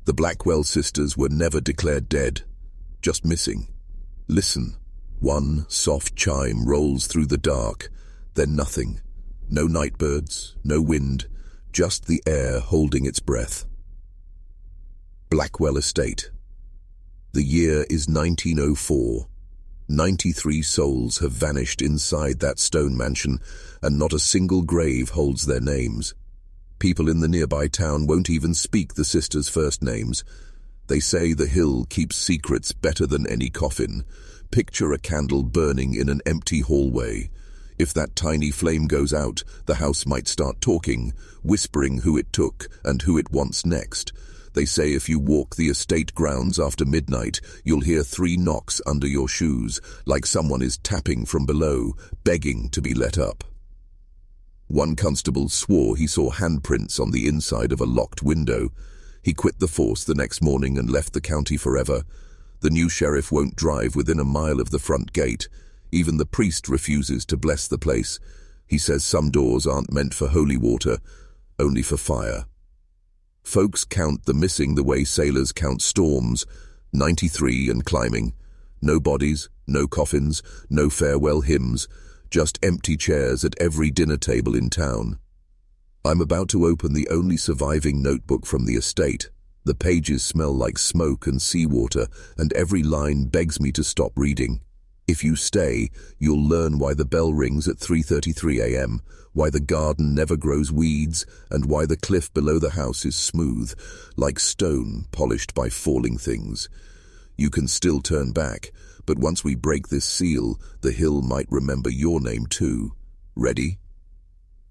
The Blackwell sisters were never declared dead, just missing. Listen. One soft chime rolls through the dark, then nothing. No nightbirds, no wind, just the air holding its breath. Blackwell Estate. The year is 1904. 93 souls have vanished inside that stone mansion, and not a single grave holds their names. People in the nearby town won't even speak the sisters' first names. They say the hill keeps secrets better than any coffin. Picture a candle burning in an empty hallway. If that tiny flame goes out, the house might start talking, whispering who it took and who it wants next. They say if you walk the estate grounds after midnight, you'll hear 3 knocks under your shoes, like someone is tapping from below, begging to be let up. One constable swore he saw handprints on the inside of a locked window. He quit the force the next morning and left the county forever. The new sheriff won't drive within a mile of the front gate. Even the priest refuses to bless the place. He says some doors aren't meant for holy water, only for fire. Folks count the missing the way sailors count storms, 93 and climbing. No bodies, no coffins, no farewell hymns, just empty chairs at every dinner table in town. I'm about to open the only surviving notebook from the estate. The pages smell like smoke and seawater, and every line begs me to stop reading. If you stay, you'll learn why the bell rings at 3:33 a.m., why the garden never grows weeds, and why the cliff below the house is smooth, like stone polished by falling things. You can still turn back, but once we break this seal, the hill might remember your name too. Ready?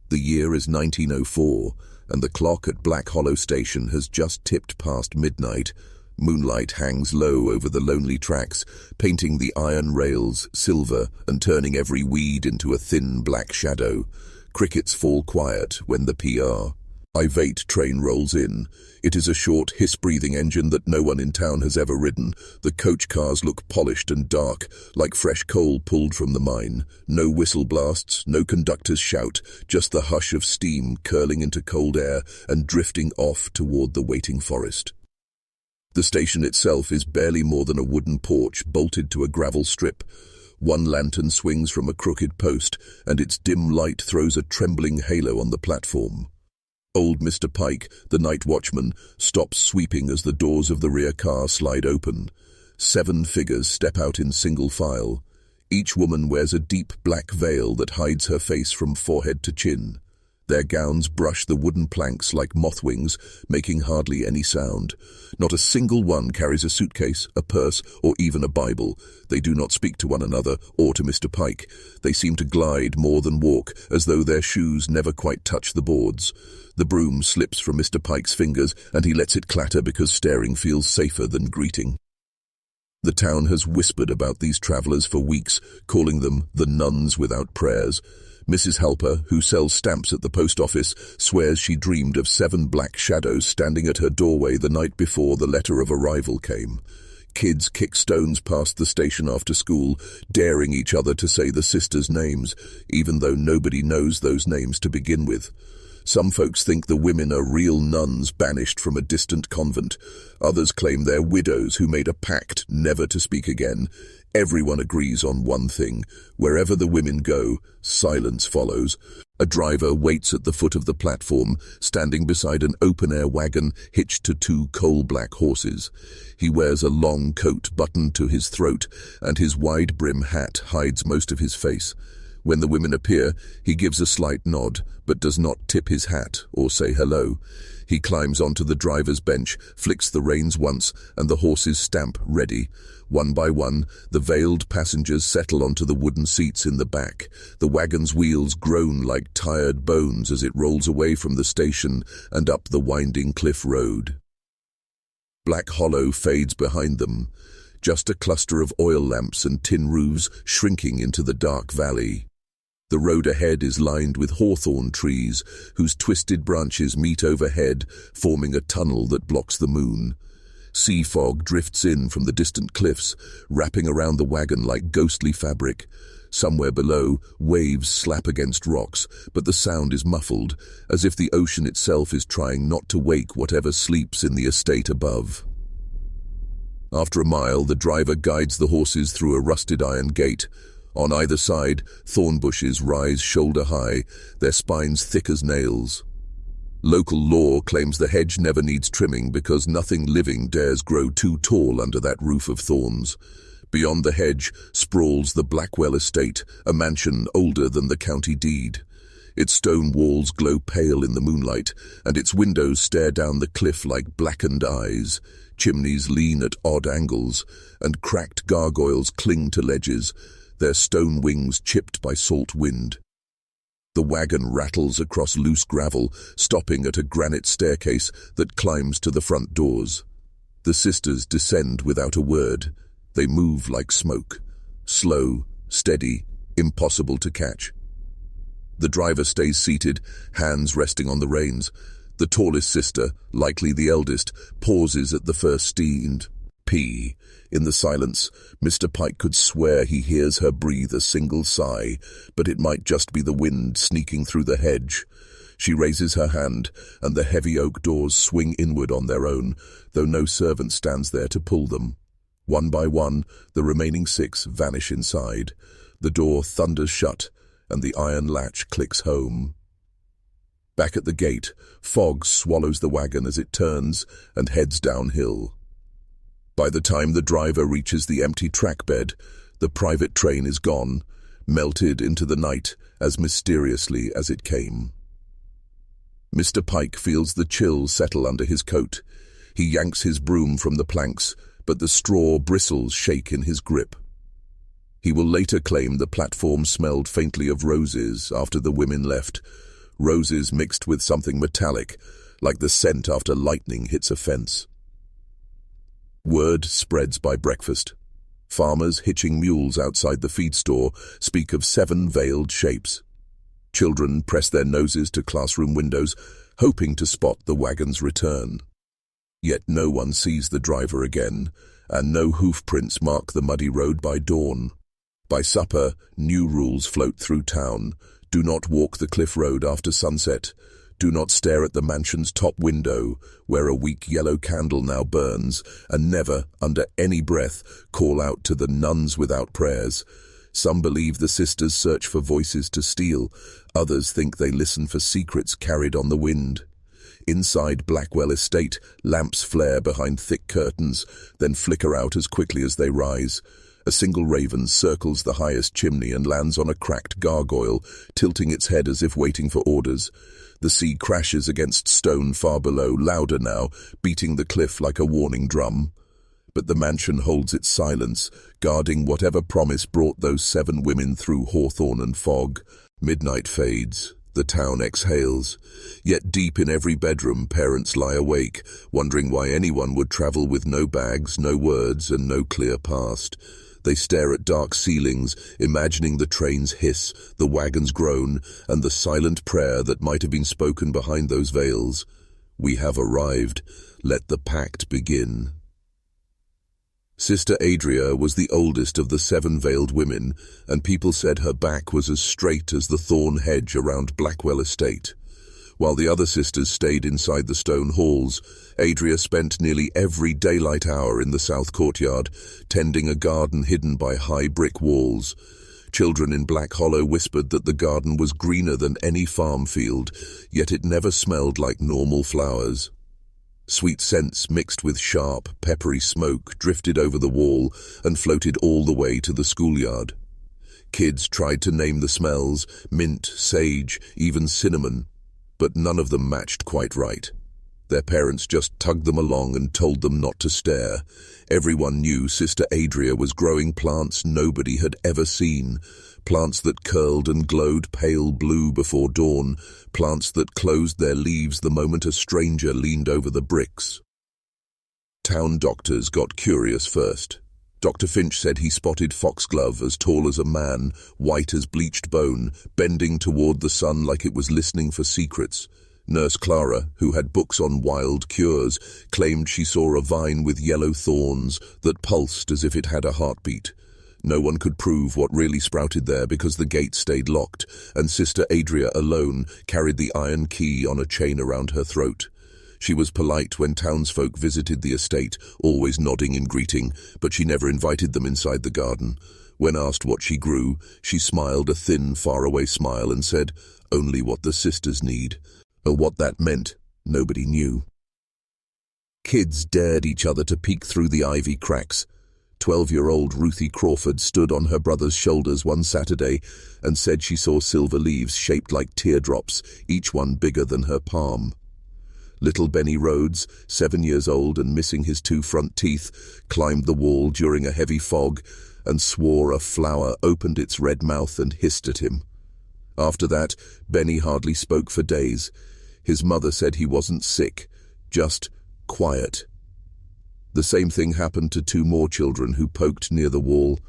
The year is 1904, and the clock at Black Hollow Station has just tipped past midnight. Moonlight hangs low over the lonely tracks, painting the iron rails silver and turning every weed into a thin black shadow. Crickets fall quiet when the PR I-8 train rolls in. It is a short, hiss-breathing engine that no one in town has ever ridden. The coach cars look polished and dark, like fresh coal pulled from the mine. No whistle blasts, no conductor's shout, just the hush of steam curling into cold air and drifting off toward the waiting forest. The station itself is barely more than a wooden porch bolted to a gravel strip. One lantern swings from a crooked post, and its dim light throws a trembling halo on the platform. Old Mr. Pike, the night watchman, stops sweeping as the doors of the rear car slide open. 7 figures step out in single file. Each woman wears a deep black veil that hides her face from forehead to chin. Their gowns brush the wooden planks like moth wings, making hardly any sound. Not a single one carries a suitcase, a purse, or even a Bible. They do not speak to one another or to Mr. Pike. They seem to glide more than walk, as though their shoes never quite touch the boards. The broom slips from Mr. Pike's fingers, and he lets it clatter because staring feels safer than greeting. The town has whispered about these travelers for weeks, calling them the nuns without prayers. Mrs. Helper, who sells stamps at the post office, swears she dreamed of 7 black shadows standing at her doorway the night before the letter of arrival came. Kids kick stones past the station after school, daring each other to say the sisters' names, even though nobody knows those names to begin with. Some folks think the women are real nuns banished from a distant convent. Others claim they're widows who made a pact never to speak again. Everyone agrees on one thing. Wherever the women go, silence follows. A driver waits at the foot of the platform, standing beside an open-air wagon hitched to 2 coal-black horses. He wears a long coat buttoned to his throat, and his wide-brim hat hides most of his face. When the women appear, he gives a slight nod, but does not tip his hat or say hello. He climbs onto the driver's bench, flicks the reins once, and the horses stamp ready. One by one, the veiled passengers settle onto the wooden seats in the back. The wagon's wheels groan like tired bones as it rolls away from the station and up the winding cliff road. Black Hollow fades behind them, just a cluster of oil lamps and tin roofs shrinking into the dark valley. The road ahead is lined with hawthorn trees, whose twisted branches meet overhead, forming a tunnel that blocks the moon. Sea fog drifts in from the distant cliffs, wrapping around the wagon like ghostly fabric. Somewhere below, waves slap against rocks, but the sound is muffled, as if the ocean itself is trying not to wake whatever sleeps in the estate above. After a mile, the driver guides the horses through a rusted iron gate. On either side, thorn bushes rise shoulder-high, their spines thick as nails. Local law claims the hedge never needs trimming because nothing living dares grow too tall under that roof of thorns. Beyond the hedge sprawls the Blackwell estate, a mansion older than the county deed. Its stone walls glow pale in the moonlight, and its windows stare down the cliff like blackened eyes. Chimneys lean at odd angles, and cracked gargoyles cling to ledges, their stone wings chipped by salt wind. The wagon rattles across loose gravel, stopping at a granite staircase that climbs to the front doors. The sisters descend without a word. They move like smoke, slow, steady, impossible to catch. The driver stays seated, hands resting on the reins. The tallest sister, likely the eldest, pauses at the first steed. P. In the silence, Mr. Pike could swear he hears her breathe a single sigh, but it might just be the wind sneaking through the hedge. She raises her hand, and the heavy oak doors swing inward on their own, though no servant stands there to pull them. One by one, the remaining 6 vanish inside. The door thunders shut, and the iron latch clicks home. Back at the gate, fog swallows the wagon as it turns and heads downhill. By the time the driver reaches the empty track bed, the private train is gone, melted into the night as mysteriously as it came. Mr. Pike feels the chill settle under his coat. He yanks his broom from the planks, but the straw bristles shake in his grip. He will later claim the platform smelled faintly of roses after the women left, roses mixed with something metallic, like the scent after lightning hits a fence. Word spreads by breakfast. Farmers hitching mules outside the feed store speak of 7 veiled shapes. Children press their noses to classroom windows, hoping to spot the wagon's return. Yet no one sees the driver again, and no hoof prints mark the muddy road by dawn. By supper, new rules float through town. Do not walk the cliff road after sunset. Do not stare at the mansion's top window, where a weak yellow candle now burns, and never, under any breath, call out to the nuns without prayers. Some believe the sisters search for voices to steal. Others think they listen for secrets carried on the wind. Inside Blackwell Estate, lamps flare behind thick curtains, then flicker out as quickly as they rise. A single raven circles the highest chimney and lands on a cracked gargoyle, tilting its head as if waiting for orders. The sea crashes against stone far below, louder now, beating the cliff like a warning drum. But the mansion holds its silence, guarding whatever promise brought those 7 women through hawthorn and fog. Midnight fades. The town exhales. Yet deep in every bedroom, parents lie awake, wondering why anyone would travel with no bags, no words, and no clear past. They stare at dark ceilings, imagining the train's hiss, the wagon's groan, and the silent prayer that might have been spoken behind those veils. We have arrived. Let the pact begin. Sister Adria was the oldest of the 7 veiled women, and people said her back was as straight as the thorn hedge around Blackwell Estate. While the other sisters stayed inside the stone halls, Adria spent nearly every daylight hour in the south courtyard, tending a garden hidden by high brick walls. Children in Black Hollow whispered that the garden was greener than any farm field, yet it never smelled like normal flowers. Sweet scents mixed with sharp, peppery smoke drifted over the wall and floated all the way to the schoolyard. Kids tried to name the smells, mint, sage, even cinnamon, but none of them matched quite right. Their parents just tugged them along and told them not to stare. Everyone knew Sister Adria was growing plants nobody had ever seen, plants that curled and glowed pale blue before dawn, plants that closed their leaves the moment a stranger leaned over the bricks. Town doctors got curious first. Dr. Finch said he spotted foxglove as tall as a man, white as bleached bone, bending toward the sun like it was listening for secrets. Nurse Clara, who had books on wild cures, claimed she saw a vine with yellow thorns that pulsed as if it had a heartbeat. No one could prove what really sprouted there because the gate stayed locked, and Sister Adria alone carried the iron key on a chain around her throat. She was polite when townsfolk visited the estate, always nodding in greeting, but she never invited them inside the garden. When asked what she grew, she smiled a thin, faraway smile and said, "Only what the sisters need." What that meant, nobody knew. Kids dared each other to peek through the ivy cracks. 12-year-old Ruthie Crawford stood on her brother's shoulders one Saturday and said she saw silver leaves shaped like teardrops, each one bigger than her palm. Little Benny Rhodes, 7 years old and missing his 2 front teeth, climbed the wall during a heavy fog and swore a flower opened its red mouth and hissed at him. After that, Benny hardly spoke for days. His mother said he wasn't sick, just quiet. The same thing happened to 2 more children who poked near the wall.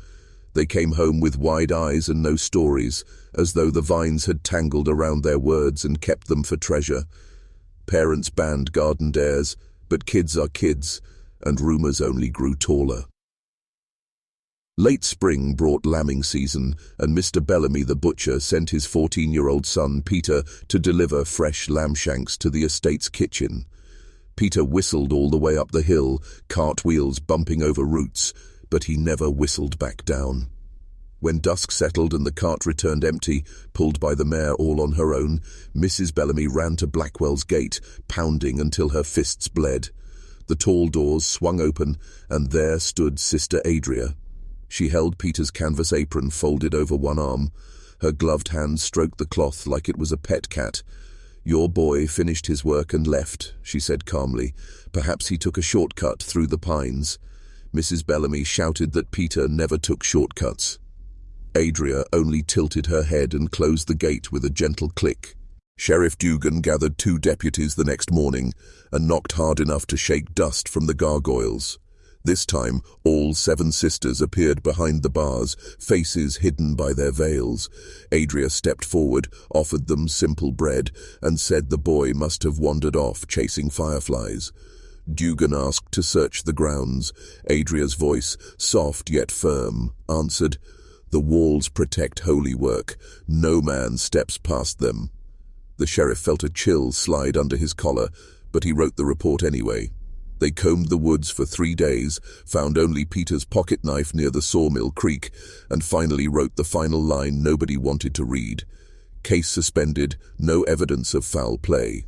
They came home with wide eyes and no stories, as though the vines had tangled around their words and kept them for treasure. Parents banned garden dares, but kids are kids, and rumours only grew taller. Late spring brought lambing season, and Mr. Bellamy the butcher sent his 14-year-old son Peter to deliver fresh lamb shanks to the estate's kitchen. Peter whistled all the way up the hill, cartwheels bumping over roots, but he never whistled back down. When dusk settled and the cart returned empty, pulled by the mare all on her own, Mrs. Bellamy ran to Blackwell's gate, pounding until her fists bled. The tall doors swung open, and there stood Sister Adria. She held Peter's canvas apron folded over one arm. Her gloved hand stroked the cloth like it was a pet cat. "Your boy finished his work and left," she said calmly. "Perhaps he took a shortcut through the pines." Mrs. Bellamy shouted that Peter never took shortcuts. Adria only tilted her head and closed the gate with a gentle click. Sheriff Dugan gathered 2 deputies the next morning and knocked hard enough to shake dust from the gargoyles. This time, all 7 sisters appeared behind the bars, faces hidden by their veils. Adria stepped forward, offered them simple bread, and said the boy must have wandered off chasing fireflies. Dugan asked to search the grounds. Adria's voice, soft yet firm, answered, "The walls protect holy work. No man steps past them." The sheriff felt a chill slide under his collar, but he wrote the report anyway. They combed the woods for 3 days, found only Peter's pocket knife near the sawmill creek, and finally wrote the final line nobody wanted to read. Case suspended, no evidence of foul play.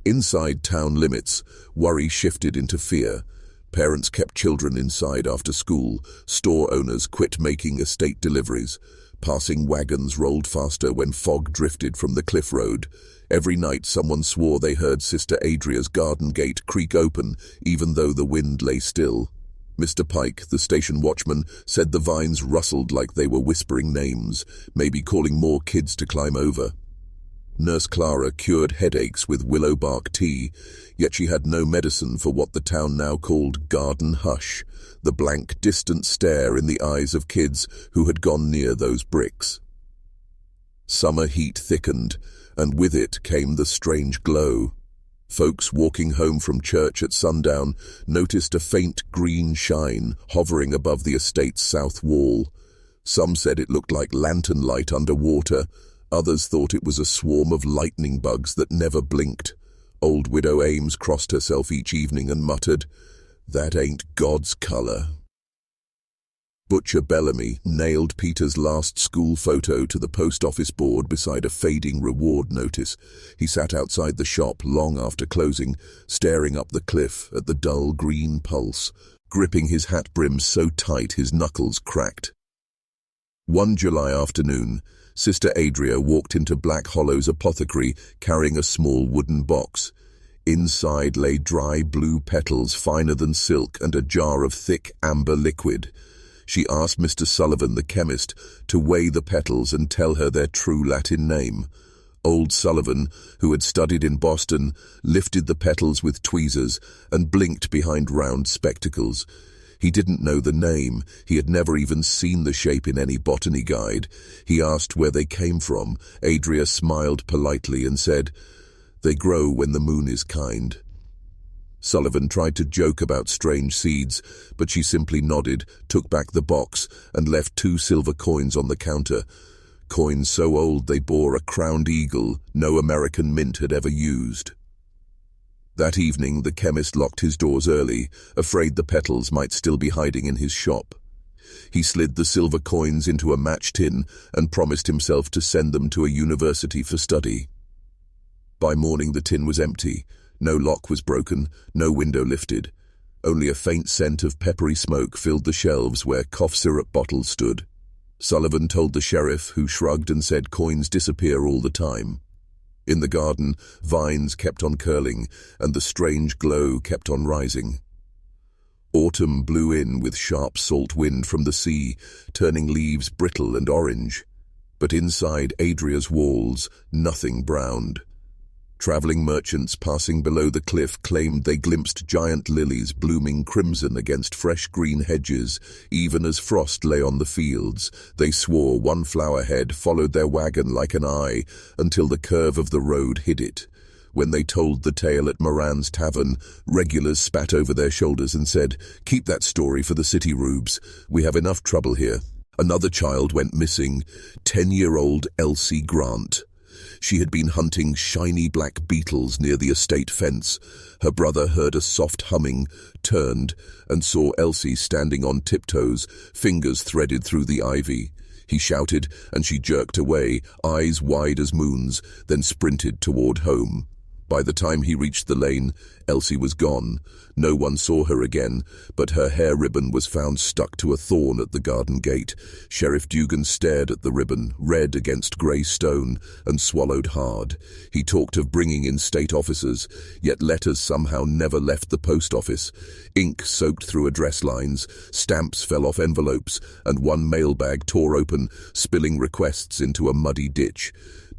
Inside town limits, worry shifted into fear. Parents kept children inside after school. Store owners quit making estate deliveries. Passing wagons rolled faster when fog drifted from the cliff road. Every night someone swore they heard Sister Adria's garden gate creak open, even though the wind lay still. Mr. Pike, the station watchman, said the vines rustled like they were whispering names, maybe calling more kids to climb over. Nurse Clara cured headaches with willow bark tea, yet she had no medicine for what the town now called garden hush, the blank, distant stare in the eyes of kids who had gone near those bricks. Summer heat thickened, and with it came the strange glow. Folks walking home from church at sundown noticed a faint green shine hovering above the estate's south wall. Some said it looked like lantern light underwater. Others thought it was a swarm of lightning bugs that never blinked. Old Widow Ames crossed herself each evening and muttered, "That ain't God's color." Butcher Bellamy nailed Peter's last school photo to the post office board beside a fading reward notice. He sat outside the shop long after closing, staring up the cliff at the dull green pulse, gripping his hat brim so tight his knuckles cracked. One July afternoon, Sister Adria walked into Black Hollow's apothecary carrying a small wooden box. Inside lay dry blue petals finer than silk and a jar of thick amber liquid. She asked Mr. Sullivan, the chemist, to weigh the petals and tell her their true Latin name. Old Sullivan, who had studied in Boston, lifted the petals with tweezers and blinked behind round spectacles. He didn't know the name. He had never even seen the shape in any botany guide. He asked where they came from. Adria smiled politely and said, "They grow when the moon is kind." Sullivan tried to joke about strange seeds, but she simply nodded, took back the box, and left 2 silver coins on the counter. Coins so old they bore a crowned eagle no American mint had ever used. That evening the chemist locked his doors early, afraid the petals might still be hiding in his shop. He slid the silver coins into a match tin and promised himself to send them to a university for study. By morning the tin was empty. No lock was broken, no window lifted. Only a faint scent of peppery smoke filled the shelves where cough syrup bottles stood. Sullivan told the sheriff, who shrugged and said coins disappear all the time. In the garden, vines kept on curling, and the strange glow kept on rising. Autumn blew in with sharp salt wind from the sea, turning leaves brittle and orange. But inside Adria's walls, nothing browned. Traveling merchants passing below the cliff claimed they glimpsed giant lilies blooming crimson against fresh green hedges, even as frost lay on the fields. They swore one flowerhead followed their wagon like an eye until the curve of the road hid it. When they told the tale at Moran's tavern, regulars spat over their shoulders and said, "Keep that story for the city rubes. We have enough trouble here." Another child went missing, 10-year-old Elsie Grant. She had been hunting shiny black beetles near the estate fence. Her brother heard a soft humming, turned, and saw Elsie standing on tiptoes, fingers threaded through the ivy. He shouted, and she jerked away, eyes wide as moons, then sprinted toward home. By the time he reached the lane, Elsie was gone. No one saw her again, but her hair ribbon was found stuck to a thorn at the garden gate. Sheriff Dugan stared at the ribbon, red against grey stone, and swallowed hard. He talked of bringing in state officers, yet letters somehow never left the post office. Ink soaked through address lines, stamps fell off envelopes, and one mailbag tore open, spilling requests into a muddy ditch.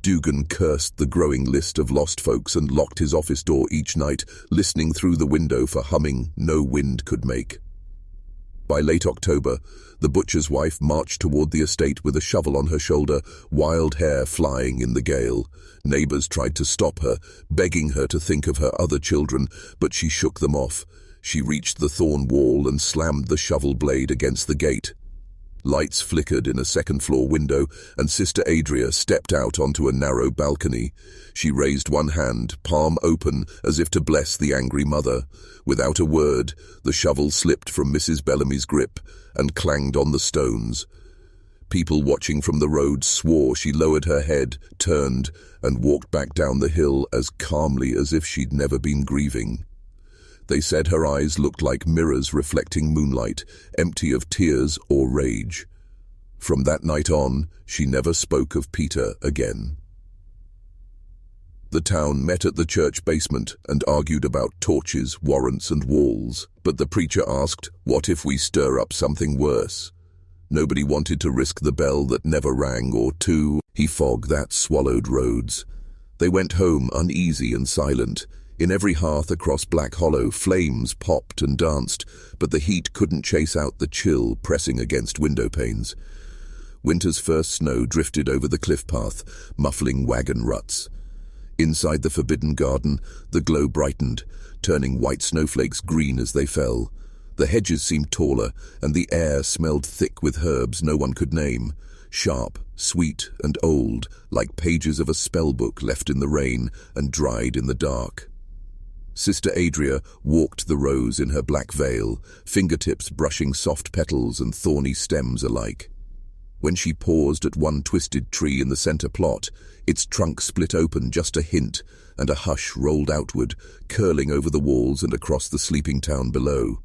Dugan cursed the growing list of lost folks and locked his office door each night, listening through the window for humming no wind could make. By late October, the butcher's wife marched toward the estate with a shovel on her shoulder, wild hair flying in the gale. Neighbors tried to stop her, begging her to think of her other children, but she shook them off. She reached the thorn wall and slammed the shovel blade against the gate. Lights flickered in a second-floor window, and Sister Adria stepped out onto a narrow balcony. She raised one hand, palm open, as if to bless the angry mother. Without a word, the shovel slipped from Mrs. Bellamy's grip and clanged on the stones. People watching from the road swore she lowered her head, turned, and walked back down the hill as calmly as if she'd never been grieving. They said her eyes looked like mirrors reflecting moonlight, empty of tears or rage. From that night on, she never spoke of Peter again. The town met at the church basement and argued about torches, warrants, and walls. But the preacher asked, "What if we stir up something worse?" Nobody wanted to risk the bell that never rang or he fog that swallowed roads. They went home uneasy and silent. In every hearth across Black Hollow, flames popped and danced, but the heat couldn't chase out the chill pressing against window panes. Winter's first snow drifted over the cliff path, muffling wagon ruts. Inside the forbidden garden, the glow brightened, turning white snowflakes green as they fell. The hedges seemed taller, and the air smelled thick with herbs no one could name. Sharp, sweet, and old, like pages of a spellbook left in the rain and dried in the dark. Sister Adria walked the rows in her black veil, fingertips brushing soft petals and thorny stems alike. When she paused at one twisted tree in the center plot, its trunk split open just a hint, and a hush rolled outward, curling over the walls and across the sleeping town below.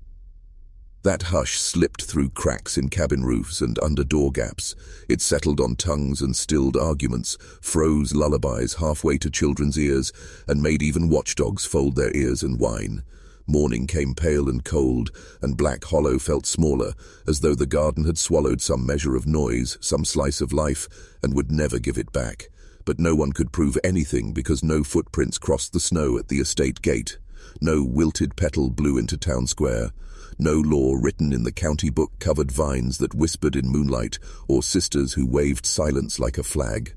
That hush slipped through cracks in cabin roofs and under door gaps. It settled on tongues and stilled arguments, froze lullabies halfway to children's ears, and made even watchdogs fold their ears and whine. Morning came pale and cold, and Black Hollow felt smaller, as though the garden had swallowed some measure of noise, some slice of life, and would never give it back. But no one could prove anything because no footprints crossed the snow at the estate gate. No wilted petal blew into town square. No law written in the county book covered vines that whispered in moonlight, or sisters who waved silence like a flag.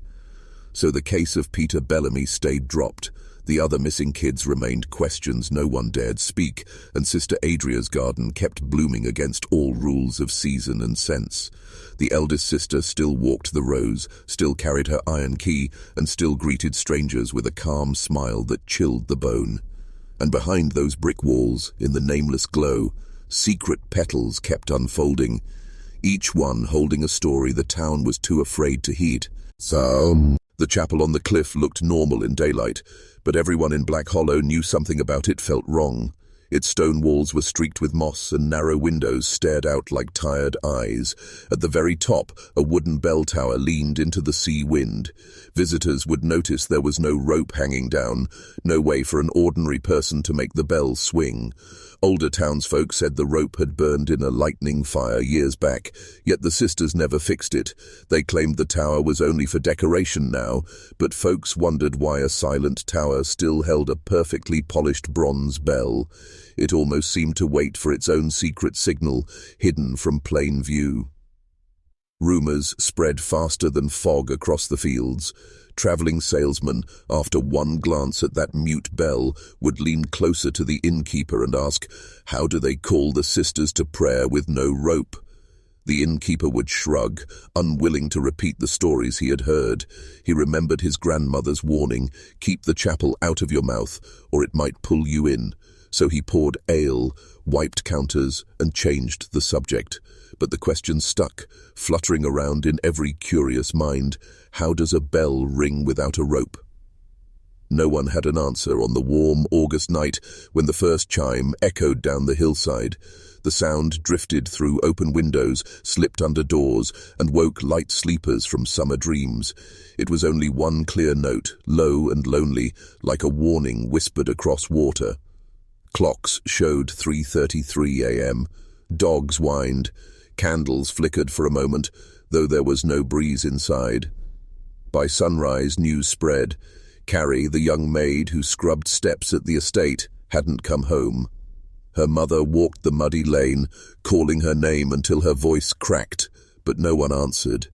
So the case of Peter Bellamy stayed dropped, The other missing kids remained questions no one dared speak, and Sister Adria's garden kept blooming against all rules of season and sense. The eldest sister still walked the rows, still carried her iron key, and still greeted strangers with a calm smile that chilled the bone. And behind those brick walls, in the nameless glow, secret petals kept unfolding, each one holding a story the town was too afraid to heed. The chapel on the cliff looked normal in daylight, but everyone in Black Hollow knew something about it felt wrong. Its stone walls were streaked with moss, and narrow windows stared out like tired eyes. At the very top, a wooden bell tower leaned into the sea wind. Visitors would notice there was no rope hanging down, no way for an ordinary person to make the bell swing. Older townsfolk said the rope had burned in a lightning fire years back, yet the sisters never fixed it. They claimed the tower was only for decoration now, but folks wondered why a silent tower still held a perfectly polished bronze bell. It almost seemed to wait for its own secret signal, hidden from plain view. Rumors spread faster than fog across the fields. Traveling salesmen, after one glance at that mute bell, would lean closer to the innkeeper and ask, how do they call the sisters to prayer with no rope? The innkeeper would shrug, unwilling to repeat the stories he had heard. He remembered his grandmother's warning, keep the chapel out of your mouth, or it might pull you in. So he poured ale, wiped counters, and changed the subject. But the question stuck, fluttering around in every curious mind. How does a bell ring without a rope? No one had an answer on the warm August night when the first chime echoed down the hillside. The sound drifted through open windows, slipped under doors, and woke light sleepers from summer dreams. It was only one clear note, low and lonely, like a warning whispered across water. Clocks showed 3:33 a.m. Dogs whined. Candles flickered for a moment, though there was no breeze inside. By sunrise, news spread. Carrie, the young maid who scrubbed steps at the estate, hadn't come home. Her mother walked the muddy lane, calling her name until her voice cracked, but no one answered.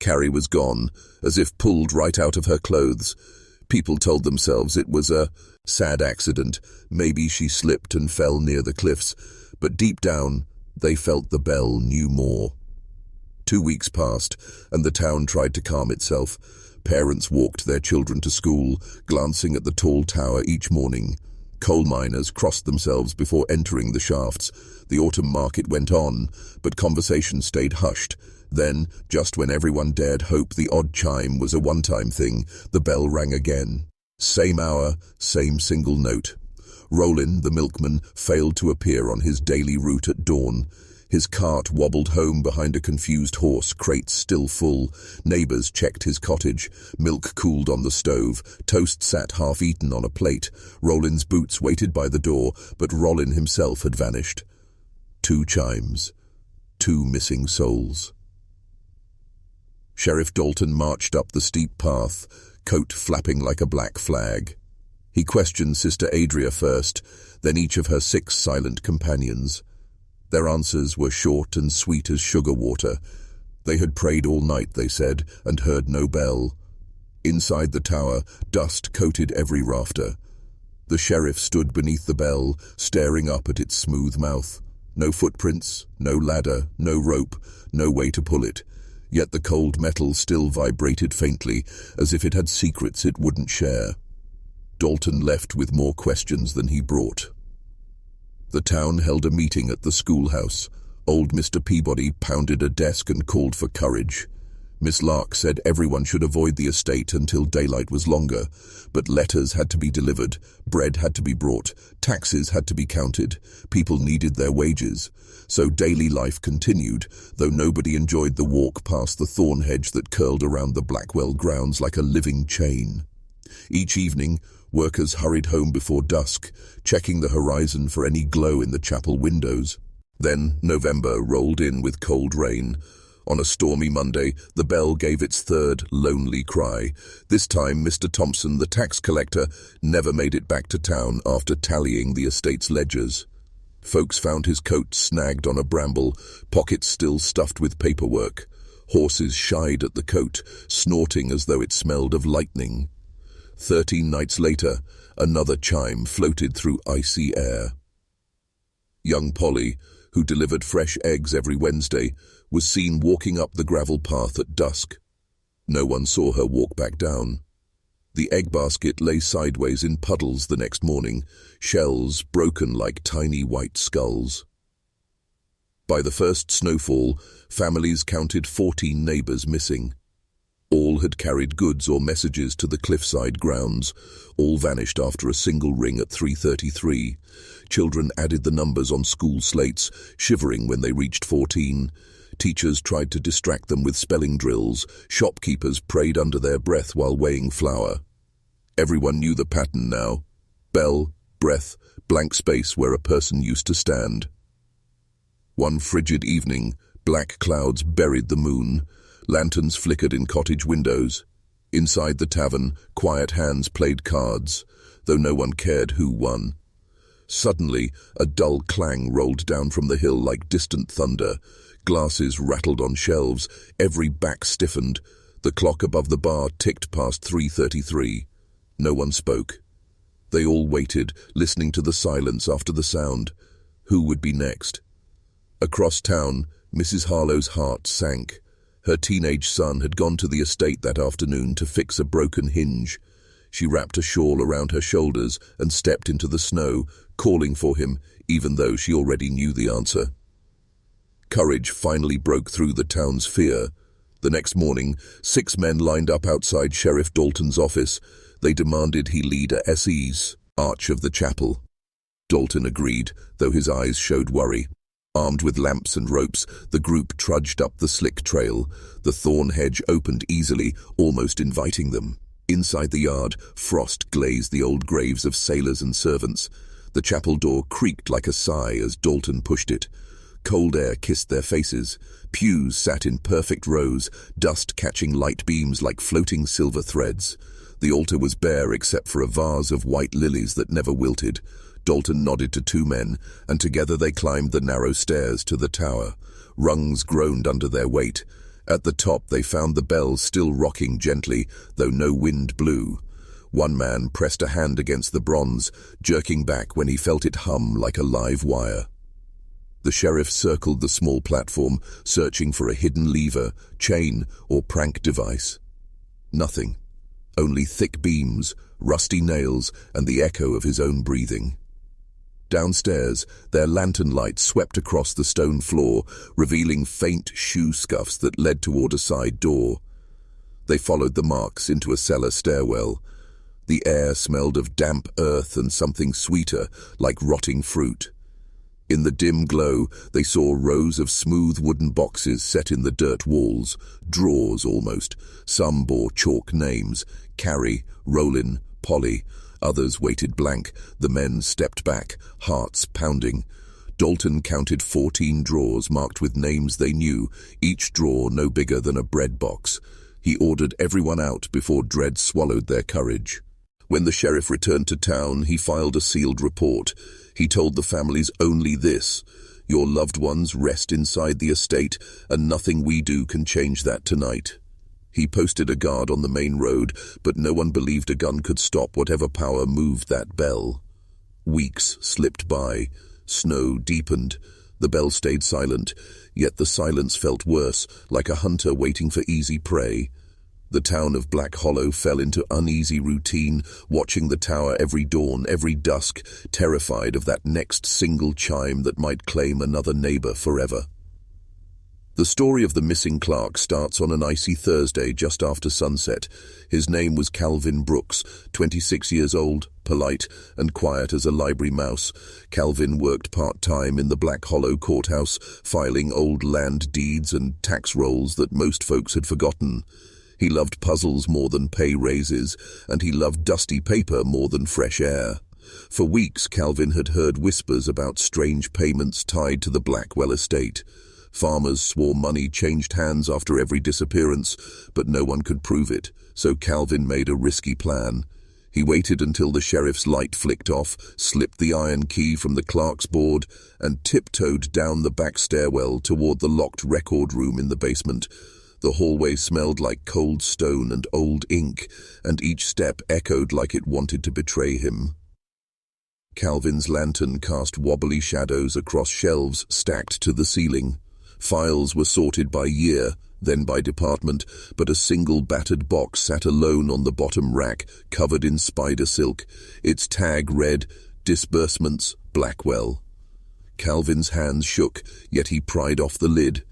Carrie was gone, as if pulled right out of her clothes. People told themselves it was a sad accident. Maybe she slipped and fell near the cliffs, but deep down, they felt the bell knew more. 2 weeks passed, and the town tried to calm itself. Parents walked their children to school, glancing at the tall tower each morning. Coal miners crossed themselves before entering the shafts. The autumn market went on, but conversation stayed hushed. Then, just when everyone dared hope the odd chime was a one-time thing, the bell rang again. Same hour, same single note. Rollin, the milkman, failed to appear on his daily route at dawn. His cart wobbled home behind a confused horse, crates still full. Neighbors checked his cottage. Milk cooled on the stove. Toast sat half-eaten on a plate. Rollin's boots waited by the door, but Rollin himself had vanished. 2 chimes. 2 missing souls. Sheriff Dalton marched up the steep path, coat flapping like a black flag. He questioned Sister Adria first, then each of her 6 silent companions. Their answers were short and sweet as sugar water. They had prayed all night, they said, and heard no bell. Inside the tower, dust coated every rafter. The sheriff stood beneath the bell, staring up at its smooth mouth. No footprints, no ladder, no rope, no way to pull it. Yet the cold metal still vibrated faintly, as if it had secrets it wouldn't share. Dalton left with more questions than he brought. The town held a meeting at the schoolhouse. Old Mr. Peabody pounded a desk and called for courage. Miss Lark said everyone should avoid the estate until daylight was longer, but letters had to be delivered, bread had to be brought, taxes had to be counted, people needed their wages. So daily life continued, though nobody enjoyed the walk past the thorn hedge that curled around the Blackwell grounds like a living chain. Each evening, workers hurried home before dusk, checking the horizon for any glow in the chapel windows. Then November rolled in with cold rain. On a stormy Monday, the bell gave its third lonely cry. This time, Mr. Thompson, the tax collector, never made it back to town after tallying the estate's ledgers. Folks found his coat snagged on a bramble, pockets still stuffed with paperwork. Horses shied at the coat, snorting as though it smelled of lightning. 13 nights later, another chime floated through icy air. Young Polly, who delivered fresh eggs every Wednesday, was seen walking up the gravel path at dusk. No one saw her walk back down. The egg basket lay sideways in puddles the next morning, shells broken like tiny white skulls. By the first snowfall, families counted 14 neighbors missing. All had carried goods or messages to the cliffside grounds. All vanished after a single ring at 3:33. Children added the numbers on school slates, shivering when they reached 14. Teachers tried to distract them with spelling drills. Shopkeepers prayed under their breath while weighing flour. Everyone knew the pattern now. Bell, breath, blank space where a person used to stand. One frigid evening, black clouds buried the moon. Lanterns flickered in cottage windows. Inside the tavern, quiet hands played cards, though no one cared who won. Suddenly, a dull clang rolled down from the hill like distant thunder. Glasses rattled on shelves, every back stiffened. The clock above the bar ticked past 3:33. No one spoke. They all waited, listening to the silence after the sound. Who would be next? Across town, Mrs. Harlowe's heart sank. Her teenage son had gone to the estate that afternoon to fix a broken hinge. She wrapped a shawl around her shoulders and stepped into the snow, calling for him, even though she already knew the answer. Courage finally broke through the town's fear. The next morning, 6 men lined up outside Sheriff Dalton's office. They demanded he lead a SE's arch of the chapel. Dalton agreed, though his eyes showed worry. Armed with lamps and ropes, the group trudged up the slick trail. The thorn hedge opened easily, almost inviting them. Inside the yard, frost glazed the old graves of sailors and servants. The chapel door creaked like a sigh as Dalton pushed it. Cold air kissed their faces. Pews sat in perfect rows, dust catching light beams like floating silver threads. The altar was bare except for a vase of white lilies that never wilted. Dalton nodded to 2 men, and together they climbed the narrow stairs to the tower. Rungs groaned under their weight. At the top they found the bell still rocking gently, though no wind blew. One man pressed a hand against the bronze, jerking back when he felt it hum like a live wire. The sheriff circled the small platform, searching for a hidden lever, chain, or prank device. Nothing. Only thick beams, rusty nails, and the echo of his own breathing. Downstairs, their lantern light swept across the stone floor, revealing faint shoe scuffs that led toward a side door. They followed the marks into a cellar stairwell. The air smelled of damp earth and something sweeter, like rotting fruit. In the dim glow, they saw rows of smooth wooden boxes set in the dirt walls, drawers almost. Some bore chalk names: Carrie, Rollin, Polly. Others waited blank. The men stepped back, hearts pounding. Dalton counted 14 drawers marked with names they knew, each drawer no bigger than a bread box. He ordered everyone out before dread swallowed their courage. When the sheriff returned to town, he filed a sealed report. He told the families only this: "Your loved ones rest inside the estate, and nothing we do can change that tonight." He posted a guard on the main road, but no one believed a gun could stop whatever power moved that bell. Weeks slipped by. Snow deepened. The bell stayed silent, yet the silence felt worse, like a hunter waiting for easy prey. The town of Black Hollow fell into uneasy routine, watching the tower every dawn, every dusk, terrified of that next single chime that might claim another neighbor forever. The story of the missing clerk starts on an icy Thursday just after sunset. His name was Calvin Brooks, 26 years old, polite and quiet as a library mouse. Calvin worked part-time in the Black Hollow courthouse, filing old land deeds and tax rolls that most folks had forgotten. He loved puzzles more than pay raises, and he loved dusty paper more than fresh air. For weeks, Calvin had heard whispers about strange payments tied to the Blackwell estate. Farmers swore money changed hands after every disappearance, but no one could prove it, so Calvin made a risky plan. He waited until the sheriff's light flicked off, slipped the iron key from the clerk's board, and tiptoed down the back stairwell toward the locked record room in the basement. The hallway smelled like cold stone and old ink, and each step echoed like it wanted to betray him. Calvin's lantern cast wobbly shadows across shelves stacked to the ceiling. Files were sorted by year, then by department, but a single battered box sat alone on the bottom rack, covered in spider silk. Its tag read, "Disbursements, Blackwell." Calvin's hands shook, yet he pried off the lid.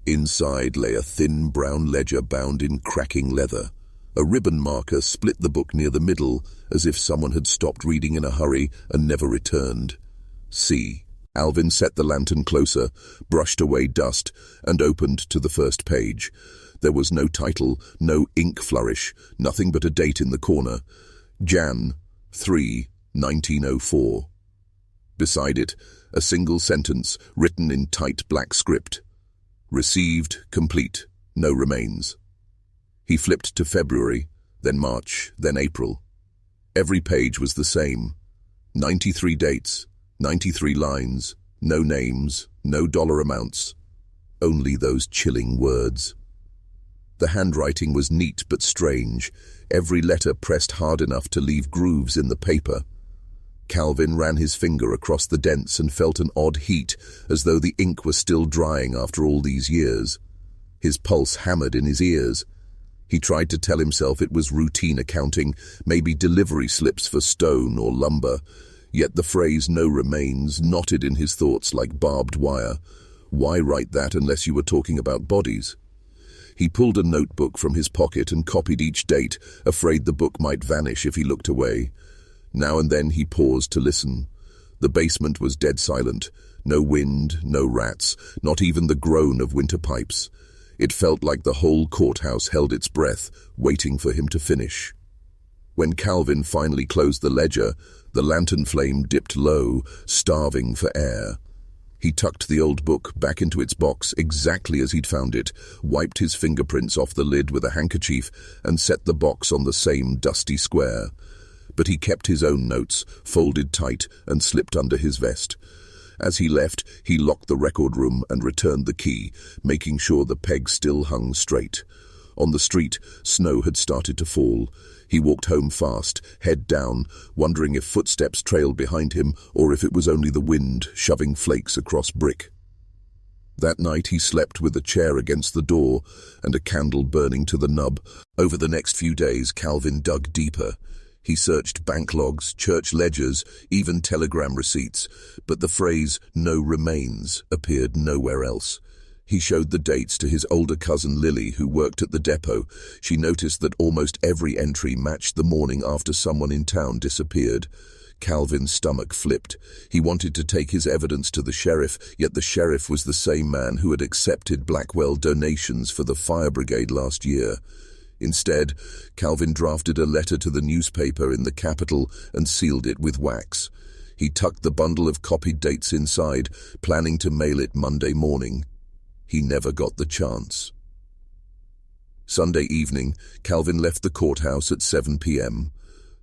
Inside lay a thin brown ledger bound in cracking leather. A ribbon marker split the book near the middle, as if someone had stopped reading in a hurry and never returned. "See." Alvin set the lantern closer, brushed away dust, and opened to the first page. There was no title, no ink flourish, nothing but a date in the corner. Jan. 3, 1904. Beside it, a single sentence, written in tight black script. "Received, complete, no remains." He flipped to February, then March, then April. Every page was the same. 93 dates, 93 lines, no names, no dollar amounts. Only those chilling words. The handwriting was neat but strange, every letter pressed hard enough to leave grooves in the paper. Calvin ran his finger across the dents and felt an odd heat, as though the ink was still drying after all these years. His pulse hammered in his ears. He tried to tell himself it was routine accounting, maybe delivery slips for stone or lumber, yet the phrase "no remains" knotted in his thoughts like barbed wire. Why write that unless you were talking about bodies? He pulled a notebook from his pocket and copied each date, afraid the book might vanish if he looked away. Now and then he paused to listen. The basement was dead silent. No wind, no rats, not even the groan of winter pipes. It felt like the whole courthouse held its breath, waiting for him to finish. When Calvin finally closed the ledger, the lantern flame dipped low, starving for air. He tucked the old book back into its box exactly as he'd found it, wiped his fingerprints off the lid with a handkerchief, and set the box on the same dusty square. But he kept his own notes, folded tight, and slipped under his vest. As he left, he locked the record room and returned the key, making sure the peg still hung straight. On the street, snow had started to fall. He walked home fast, head down, wondering if footsteps trailed behind him or if it was only the wind shoving flakes across brick. That night he slept with a chair against the door and a candle burning to the nub. Over the next few days, Calvin dug deeper. He searched bank logs, church ledgers, even telegram receipts, but the phrase "no remains" appeared nowhere else. He showed the dates to his older cousin Lily, who worked at the depot. She noticed that almost every entry matched the morning after someone in town disappeared. Calvin's stomach flipped. He wanted to take his evidence to the sheriff, yet the sheriff was the same man who had accepted Blackwell donations for the fire brigade last year. Instead, Calvin drafted a letter to the newspaper in the capital and sealed it with wax. He tucked the bundle of copied dates inside, planning to mail it Monday morning. He never got the chance. Sunday evening, Calvin left the courthouse at 7 p.m.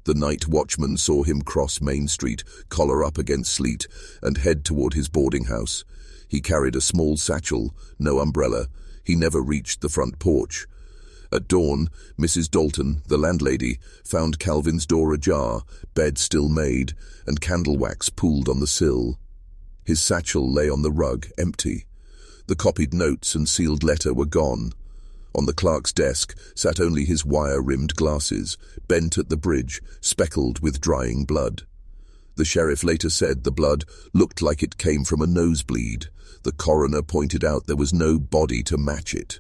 The night watchman saw him cross Main Street, collar up against sleet, and head toward his boarding house. He carried a small satchel, no umbrella. He never reached the front porch. At dawn, Mrs. Dalton, the landlady, found Calvin's door ajar, bed still made, and candle wax pooled on the sill. His satchel lay on the rug, empty. The copied notes and sealed letter were gone. On the clerk's desk sat only his wire-rimmed glasses, bent at the bridge, speckled with drying blood. The sheriff later said the blood looked like it came from a nosebleed. The coroner pointed out there was no body to match it.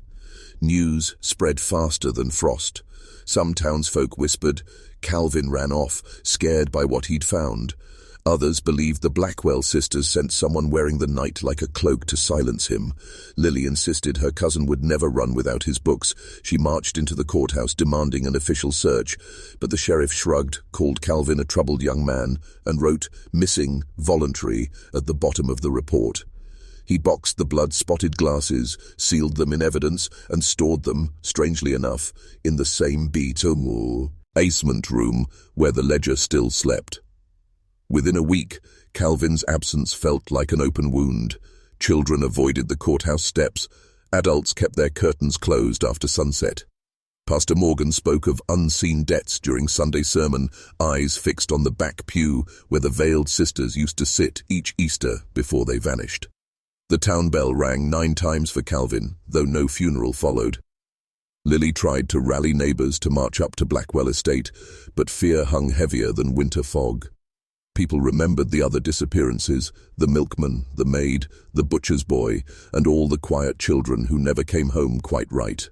News spread faster than frost. Some townsfolk whispered. Calvin ran off, scared by what he'd found. Others believed the Blackwell sisters sent someone wearing the night like a cloak to silence him. Lily insisted her cousin would never run without his books. She marched into the courthouse demanding an official search, but the sheriff shrugged, called Calvin a troubled young man, and wrote "missing, voluntary" at the bottom of the report. He boxed the blood-spotted glasses, sealed them in evidence, and stored them, strangely enough, in the same basement room where the ledger still slept. Within a week, Calvin's absence felt like an open wound. Children avoided the courthouse steps, Adults kept their curtains closed after sunset. Pastor Morgan spoke of unseen debts during Sunday sermon, eyes fixed on the back pew where the veiled sisters used to sit each Easter before they vanished. The town bell rang 9 times for Calvin, though no funeral followed. Lily tried to rally neighbors to march up to Blackwell Estate, but fear hung heavier than winter fog. People remembered the other disappearances, the milkman, the maid, the butcher's boy, and all the quiet children who never came home quite right.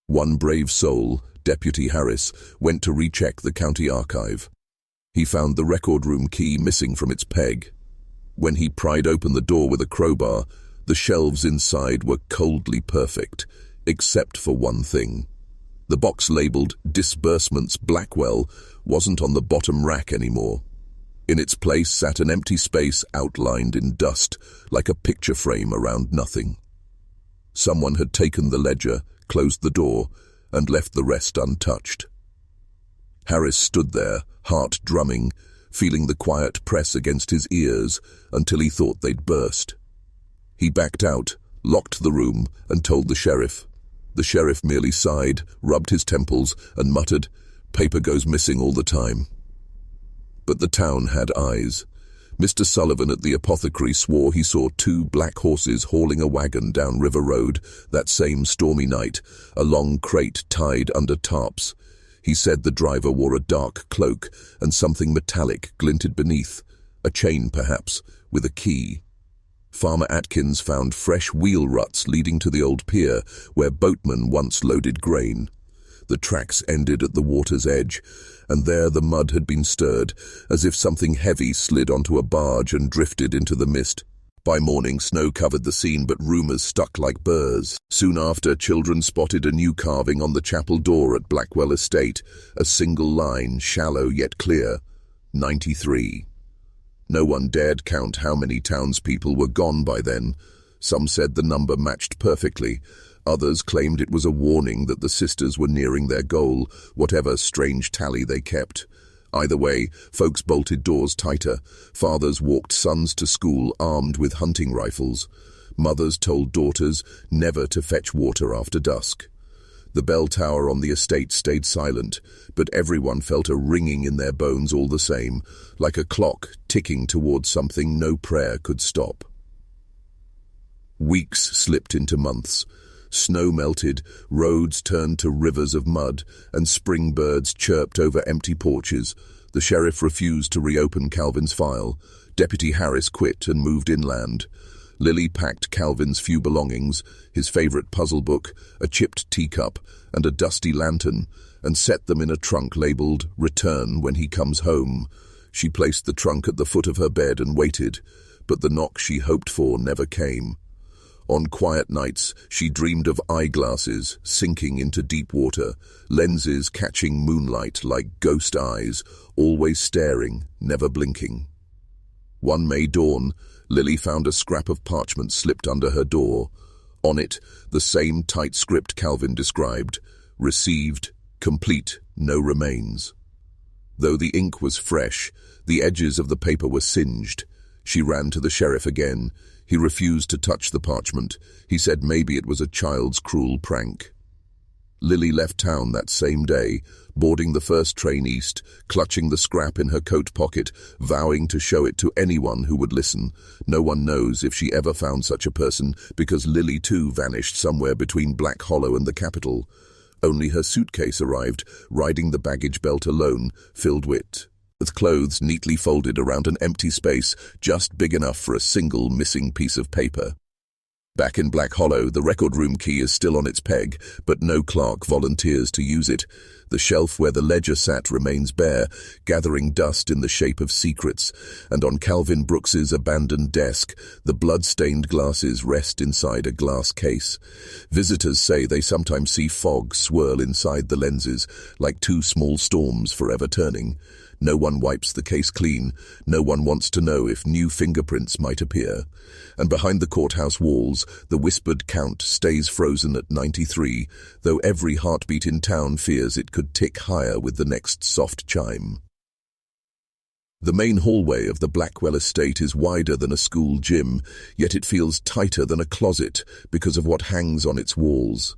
One brave soul, Deputy Harris, went to recheck the county archive. He found the record room key missing from its peg. When he pried open the door with a crowbar, the shelves inside were coldly perfect, except for one thing. The box labeled Disbursements Blackwell wasn't on the bottom rack anymore. In its place sat an empty space outlined in dust, like a picture frame around nothing. Someone had taken the ledger, closed the door, and left the rest untouched. Harris stood there, heart drumming, feeling the quiet press against his ears until he thought they'd burst. He backed out, locked the room, and told the sheriff. The sheriff merely sighed, rubbed his temples, and muttered, "Paper goes missing all the time." But the town had eyes. Mr. Sullivan at the apothecary swore he saw 2 black horses hauling a wagon down River Road that same stormy night, a long crate tied under tarps. He said the driver wore a dark cloak and something metallic glinted beneath, a chain perhaps, with a key. Farmer Atkins found fresh wheel ruts leading to the old pier where boatmen once loaded grain. The tracks ended at the water's edge, and there the mud had been stirred, as if something heavy slid onto a barge and drifted into the mist. By morning, snow covered the scene, but rumors stuck like burrs. Soon after, children spotted a new carving on the chapel door at Blackwell Estate, a single line, shallow yet clear, 93. No one dared count how many townspeople were gone by then. Some said the number matched perfectly. Others claimed it was a warning that the sisters were nearing their goal, whatever strange tally they kept. Either way, folks bolted doors tighter. Fathers walked sons to school armed with hunting rifles. Mothers told daughters never to fetch water after dusk. The bell tower on the estate stayed silent, but everyone felt a ringing in their bones all the same, like a clock ticking towards something no prayer could stop. Weeks slipped into months. Snow melted, roads turned to rivers of mud, and spring birds chirped over empty porches. The sheriff refused to reopen Calvin's file. Deputy Harris quit and moved inland. Lily packed Calvin's few belongings, his favorite puzzle book, a chipped teacup, and a dusty lantern, and set them in a trunk labeled "Return when he comes home." She placed the trunk at the foot of her bed and waited, but the knock she hoped for never came. On quiet nights, she dreamed of eyeglasses sinking into deep water, lenses catching moonlight like ghost eyes, always staring, never blinking. One May dawn, Lily found a scrap of parchment slipped under her door. On it, the same tight script Calvin described: received, complete, no remains. Though the ink was fresh, the edges of the paper were singed. She ran to the sheriff again. He refused to touch the parchment. He said maybe it was a child's cruel prank. Lily left town that same day, boarding the first train east, clutching the scrap in her coat pocket, vowing to show it to anyone who would listen. No one knows if she ever found such a person, because Lily too vanished somewhere between Black Hollow and the capital. Only her suitcase arrived, riding the baggage belt alone, filled with clothes neatly folded around an empty space, just big enough for a single missing piece of paper. Back in Black Hollow, the record room key is still on its peg, but no clerk volunteers to use it. The shelf where the ledger sat remains bare, gathering dust in the shape of secrets, and on Calvin Brooks's abandoned desk, the blood-stained glasses rest inside a glass case. Visitors say they sometimes see fog swirl inside the lenses, like 2 small storms forever turning. No one wipes the case clean. No one wants to know if new fingerprints might appear. And behind the courthouse walls, the whispered count stays frozen at 93, though every heartbeat in town fears it could tick higher with the next soft chime. The main hallway of the Blackwell estate is wider than a school gym, yet it feels tighter than a closet because of what hangs on its walls.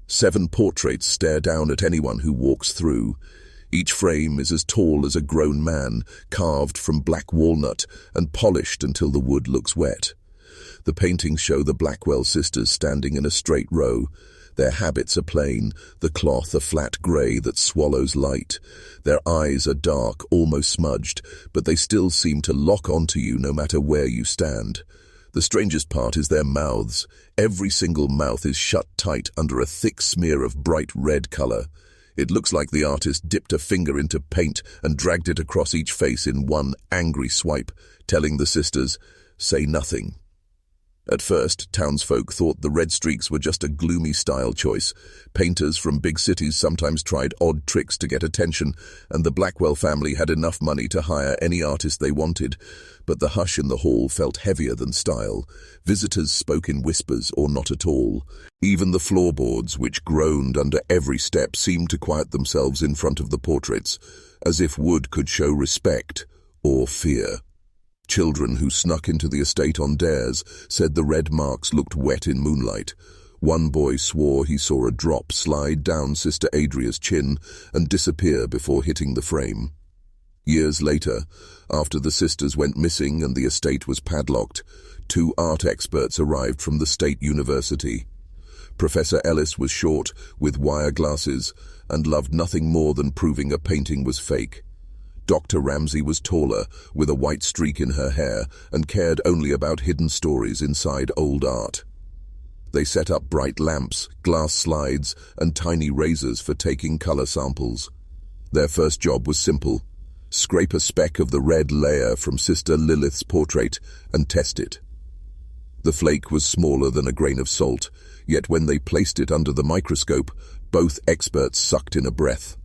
7 portraits stare down at anyone who walks through. Each frame is as tall as a grown man, carved from black walnut and polished until the wood looks wet. The paintings show the Blackwell sisters standing in a straight row. Their habits are plain, the cloth a flat grey that swallows light. Their eyes are dark, almost smudged, but they still seem to lock onto you no matter where you stand. The strangest part is their mouths. Every single mouth is shut tight under a thick smear of bright red colour. It looks like the artist dipped a finger into paint and dragged it across each face in one angry swipe, telling the sisters, "Say nothing." At first, townsfolk thought the red streaks were just a gloomy style choice. Painters from big cities sometimes tried odd tricks to get attention, and the Blackwell family had enough money to hire any artist they wanted. But the hush in the hall felt heavier than style. Visitors spoke in whispers or not at all. Even the floorboards, which groaned under every step, seemed to quiet themselves in front of the portraits, as if wood could show respect or fear. Children who snuck into the estate on dares said the red marks looked wet in moonlight. One boy swore he saw a drop slide down Sister Adria's chin and disappear before hitting the frame. Years later, after the sisters went missing and the estate was padlocked, 2 art experts arrived from the State University. Professor Ellis was short, with wire glasses, and loved nothing more than proving a painting was fake. Dr. Ramsey was taller, with a white streak in her hair, and cared only about hidden stories inside old art. They set up bright lamps, glass slides, and tiny razors for taking color samples. Their first job was simple: scrape a speck of the red layer from Sister Lilith's portrait and test it. The flake was smaller than a grain of salt, yet when they placed it under the microscope, both experts sucked in a breath.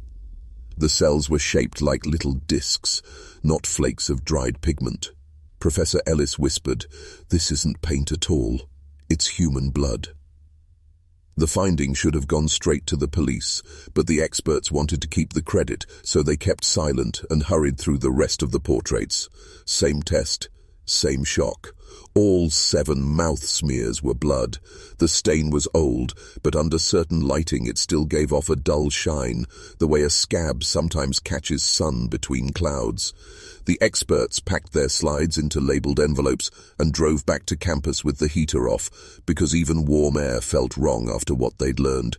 The cells were shaped like little discs, not flakes of dried pigment. Professor Ellis whispered, "This isn't paint at all. It's human blood." The finding should have gone straight to the police, but the experts wanted to keep the credit, so they kept silent and hurried through the rest of the portraits. Same test, same shock. All 7 mouth smears were blood. The stain was old, but under certain lighting it still gave off a dull shine, the way a scab sometimes catches sun between clouds. The experts packed their slides into labelled envelopes and drove back to campus with the heater off, because even warm air felt wrong after what they'd learned.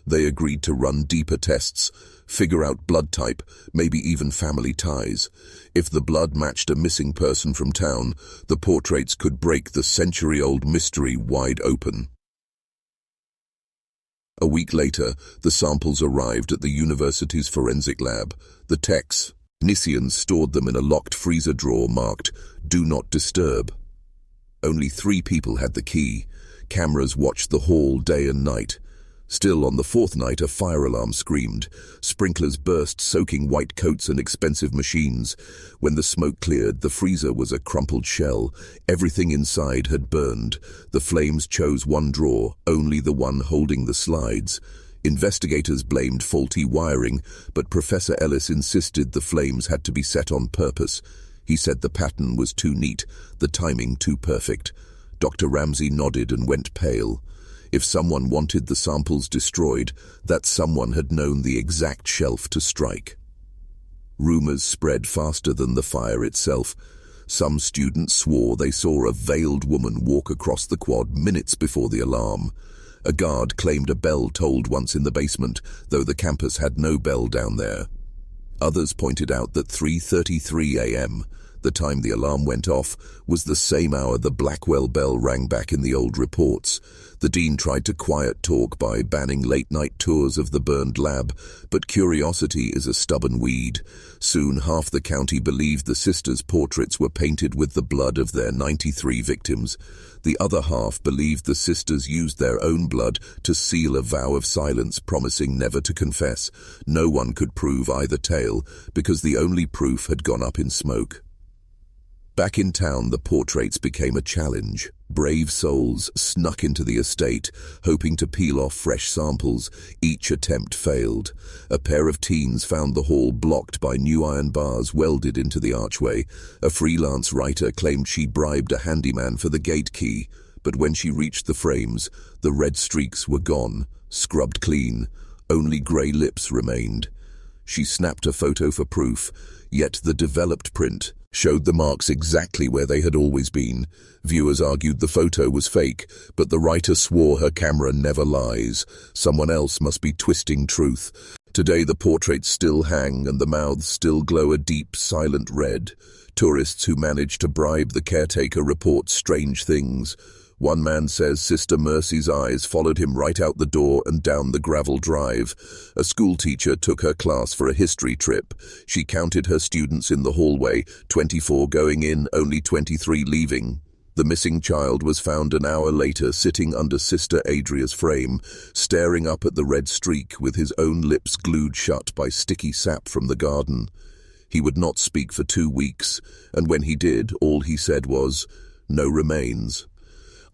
They agreed to run deeper tests, figure out blood type, maybe even family ties. If the blood matched a missing person from town, the portraits could break the century-old mystery wide open. A week later, the samples arrived at the university's forensic lab. The technicians stored them in a locked freezer drawer marked, "Do not disturb." Only 3 people had the key. Cameras watched the hall day and night. Still, on the 4th night, a fire alarm screamed. Sprinklers burst, soaking white coats and expensive machines. When the smoke cleared, the freezer was a crumpled shell. Everything inside had burned. The flames chose one drawer, only the one holding the slides. Investigators blamed faulty wiring, but Professor Ellis insisted the flames had to be set on purpose. He said the pattern was too neat, the timing too perfect. Dr. Ramsey nodded and went pale. If someone wanted the samples destroyed, that someone had known the exact shelf to strike. Rumors spread faster than the fire itself. Some students swore they saw a veiled woman walk across the quad minutes before the alarm. A guard claimed a bell tolled once in the basement, though the campus had no bell down there. Others pointed out that 3:33 a.m., the time the alarm went off, was the same hour the Blackwell bell rang back in the old reports. The dean tried to quiet talk by banning late-night tours of the burned lab, but curiosity is a stubborn weed. Soon half the county believed the sisters' portraits were painted with the blood of their 93 victims. The other half believed the sisters used their own blood to seal a vow of silence, promising never to confess. No one could prove either tale, because the only proof had gone up in smoke. Back in town, the portraits became a challenge. Brave souls snuck into the estate, hoping to peel off fresh samples. Each attempt failed. A pair of teens found the hall blocked by new iron bars welded into the archway. A freelance writer claimed she bribed a handyman for the gate key, but when she reached the frames, the red streaks were gone, scrubbed clean. Only grey lips remained. She snapped a photo for proof, yet the developed print showed the marks exactly where they had always been. Viewers argued the photo was fake, but the writer swore her camera never lies. Someone else must be twisting truth. Today the portraits still hang and the mouths still glow a deep, silent red. Tourists who managed to bribe the caretaker report strange things. One man says Sister Mercy's eyes followed him right out the door and down the gravel drive. A schoolteacher took her class for a history trip. She counted her students in the hallway, 24 going in, only 23 leaving. The missing child was found an hour later sitting under Sister Adria's frame, staring up at the red streak with his own lips glued shut by sticky sap from the garden. He would not speak for 2 weeks, and when he did, all he said was, "No remains."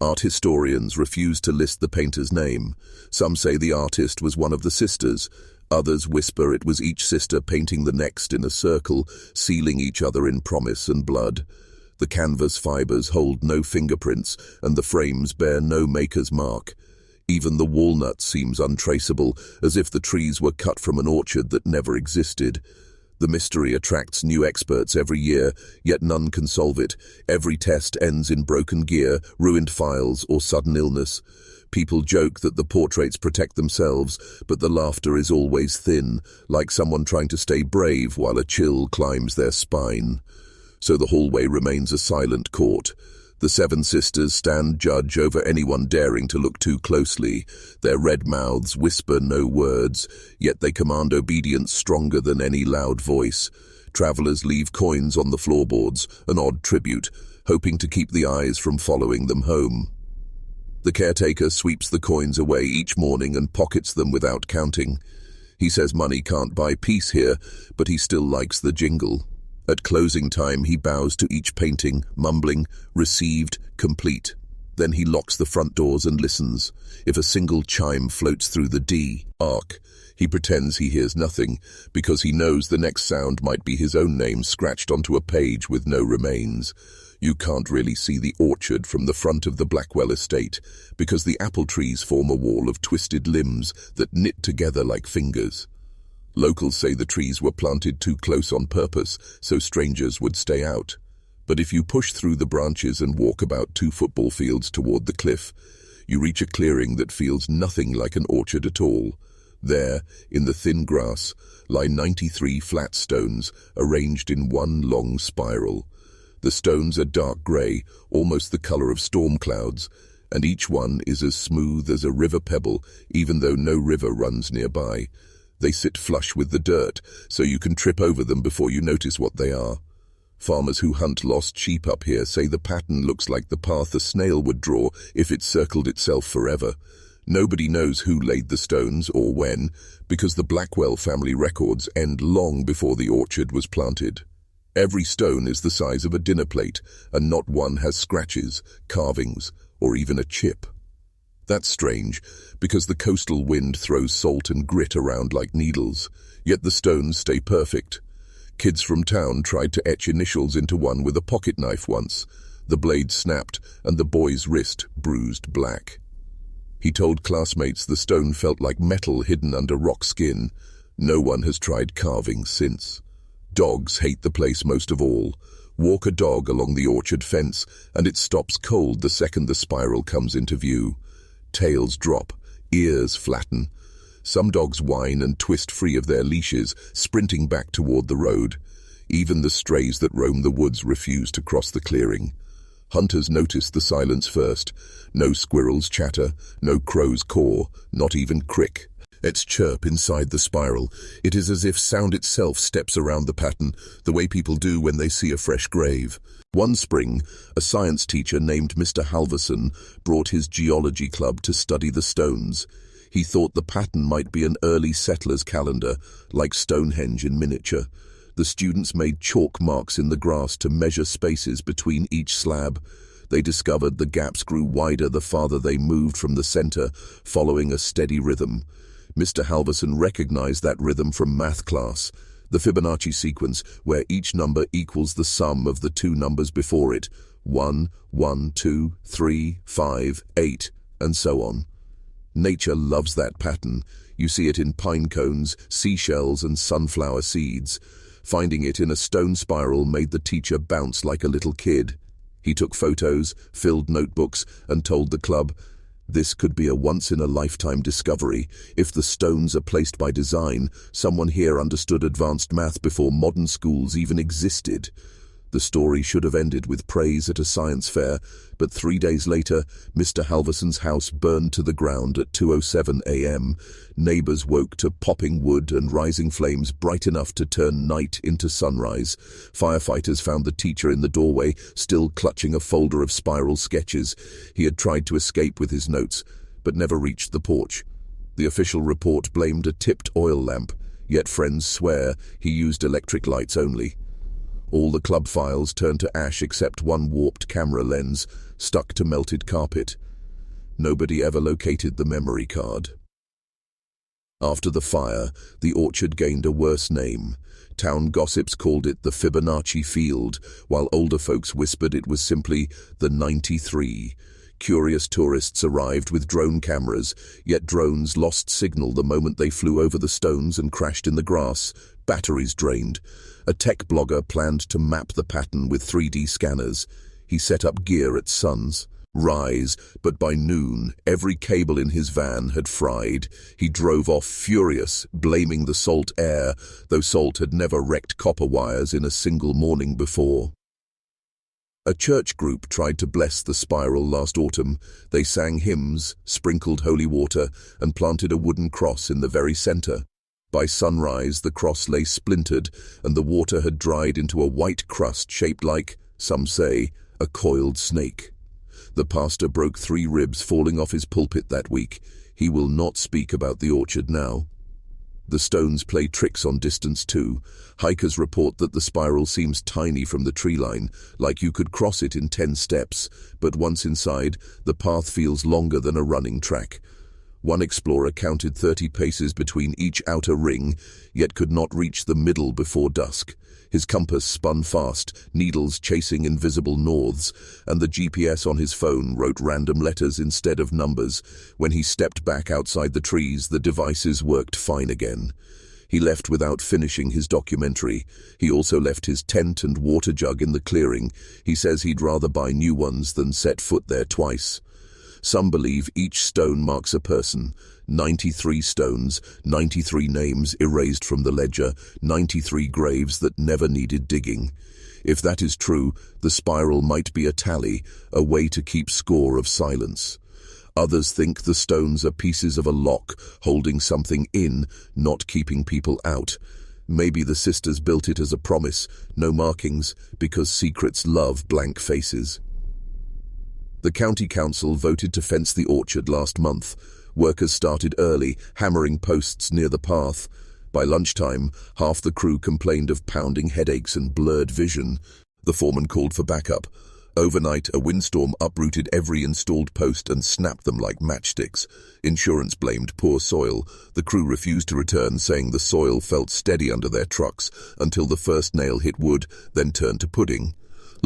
Art historians refuse to list the painter's name. Some say the artist was one of the sisters. Others whisper it was each sister painting the next in a circle, sealing each other in promise and blood. The canvas fibers hold no fingerprints, and the frames bear no maker's mark. Even the walnut seems untraceable, as if the trees were cut from an orchard that never existed. The mystery attracts new experts every year, yet none can solve it. Every test ends in broken gear, ruined files, or sudden illness. People joke that the portraits protect themselves, but the laughter is always thin, like someone trying to stay brave while a chill climbs their spine. So the hallway remains a silent court. The 7 sisters stand judge over anyone daring to look too closely. Their red mouths whisper no words, yet they command obedience stronger than any loud voice. Travelers leave coins on the floorboards, an odd tribute, hoping to keep the eyes from following them home. The caretaker sweeps the coins away each morning and pockets them without counting. He says money can't buy peace here, but he still likes the jingle. At closing time, he bows to each painting, mumbling, "Received, complete." Then he locks the front doors and listens. If a single chime floats through the D arc, he pretends he hears nothing, because he knows the next sound might be his own name scratched onto a page with no remains. You can't really see the orchard from the front of the Blackwell estate, because the apple trees form a wall of twisted limbs that knit together like fingers. Locals say the trees were planted too close on purpose, so strangers would stay out. But if you push through the branches and walk about 2 football fields toward the cliff, you reach a clearing that feels nothing like an orchard at all. There, in the thin grass, lie 93 flat stones, arranged in one long spiral. The stones are dark grey, almost the colour of storm clouds, and each one is as smooth as a river pebble, even though no river runs nearby. They sit flush with the dirt, so you can trip over them before you notice what they are. Farmers who hunt lost sheep up here say the pattern looks like the path a snail would draw if it circled itself forever. Nobody knows who laid the stones or when, because the Blackwell family records end long before the orchard was planted. Every stone is the size of a dinner plate, and not one has scratches, carvings, or even a chip. That's strange, because the coastal wind throws salt and grit around like needles, yet the stones stay perfect. Kids from town tried to etch initials into one with a pocket knife once. The blade snapped, and the boy's wrist bruised black. He told classmates the stone felt like metal hidden under rock skin. No one has tried carving since. Dogs hate the place most of all. Walk a dog along the orchard fence, and it stops cold the second the spiral comes into view. Tails drop, ears flatten. Some dogs whine and twist free of their leashes, sprinting back toward the road. Even the strays that roam the woods refuse to cross the clearing. Hunters notice the silence first. No squirrels chatter, no crows caw, not even crick. Its chirp inside the spiral. It is as if sound itself steps around the pattern, the way people do when they see a fresh grave. One spring, a science teacher named Mr. Halverson brought his geology club to study the stones. He thought the pattern might be an early settler's calendar, like Stonehenge in miniature. The students made chalk marks in the grass to measure spaces between each slab. They discovered the gaps grew wider the farther they moved from the center, following a steady rhythm. Mr. Halverson recognized that rhythm from math class, the Fibonacci sequence, where each number equals the sum of the two numbers before it, 1, 1, 2, 3, 5, 8, and so on. Nature loves that pattern. You see it in pine cones, seashells, and sunflower seeds. Finding it in a stone spiral made the teacher bounce like a little kid. He took photos, filled notebooks, and told the club, "This could be a once-in-a-lifetime discovery. If the stones are placed by design, someone here understood advanced math before modern schools even existed." The story should have ended with praise at a science fair, but 3 days later, Mr. Halverson's house burned to the ground at 2:07 a.m. Neighbors woke to popping wood and rising flames bright enough to turn night into sunrise. Firefighters found the teacher in the doorway, still clutching a folder of spiral sketches. He had tried to escape with his notes, but never reached the porch. The official report blamed a tipped oil lamp, yet friends swear he used electric lights only. All the club files turned to ash except one warped camera lens, stuck to melted carpet. Nobody ever located the memory card. After the fire, the orchard gained a worse name. Town gossips called it the Fibonacci Field, while older folks whispered it was simply the 93. Curious tourists arrived with drone cameras, yet drones lost signal the moment they flew over the stones and crashed in the grass, batteries drained. A tech blogger planned to map the pattern with 3D scanners. He set up gear at sunrise, but by noon, every cable in his van had fried. He drove off furious, blaming the salt air, though salt had never wrecked copper wires in a single morning before. A church group tried to bless the spiral last autumn. They sang hymns, sprinkled holy water, and planted a wooden cross in the very center. By sunrise, the cross lay splintered, and the water had dried into a white crust shaped like, some say, a coiled snake. The pastor broke 3 ribs falling off his pulpit that week. He will not speak about the orchard now. The stones play tricks on distance too. Hikers report that the spiral seems tiny from the tree line, like you could cross it in 10 steps, but once inside, the path feels longer than a running track. One explorer counted 30 paces between each outer ring, yet could not reach the middle before dusk. His compass spun fast, needles chasing invisible norths, and the GPS on his phone wrote random letters instead of numbers. When he stepped back outside the trees, the devices worked fine again. He left without finishing his documentary. He also left his tent and water jug in the clearing. He says he'd rather buy new ones than set foot there twice. Some believe each stone marks a person. 93 stones, 93 names erased from the ledger, 93 graves that never needed digging. If that is true, the spiral might be a tally, a way to keep score of silence. Others think the stones are pieces of a lock, holding something in, not keeping people out. Maybe the sisters built it as a promise, no markings, because secrets love blank faces. The county council voted to fence the orchard last month. Workers started early, hammering posts near the path. By lunchtime, half the crew complained of pounding headaches and blurred vision. The foreman called for backup. Overnight, a windstorm uprooted every installed post and snapped them like matchsticks. Insurance blamed poor soil. The crew refused to return, saying the soil felt steady under their trucks until the first nail hit wood, then turned to pudding.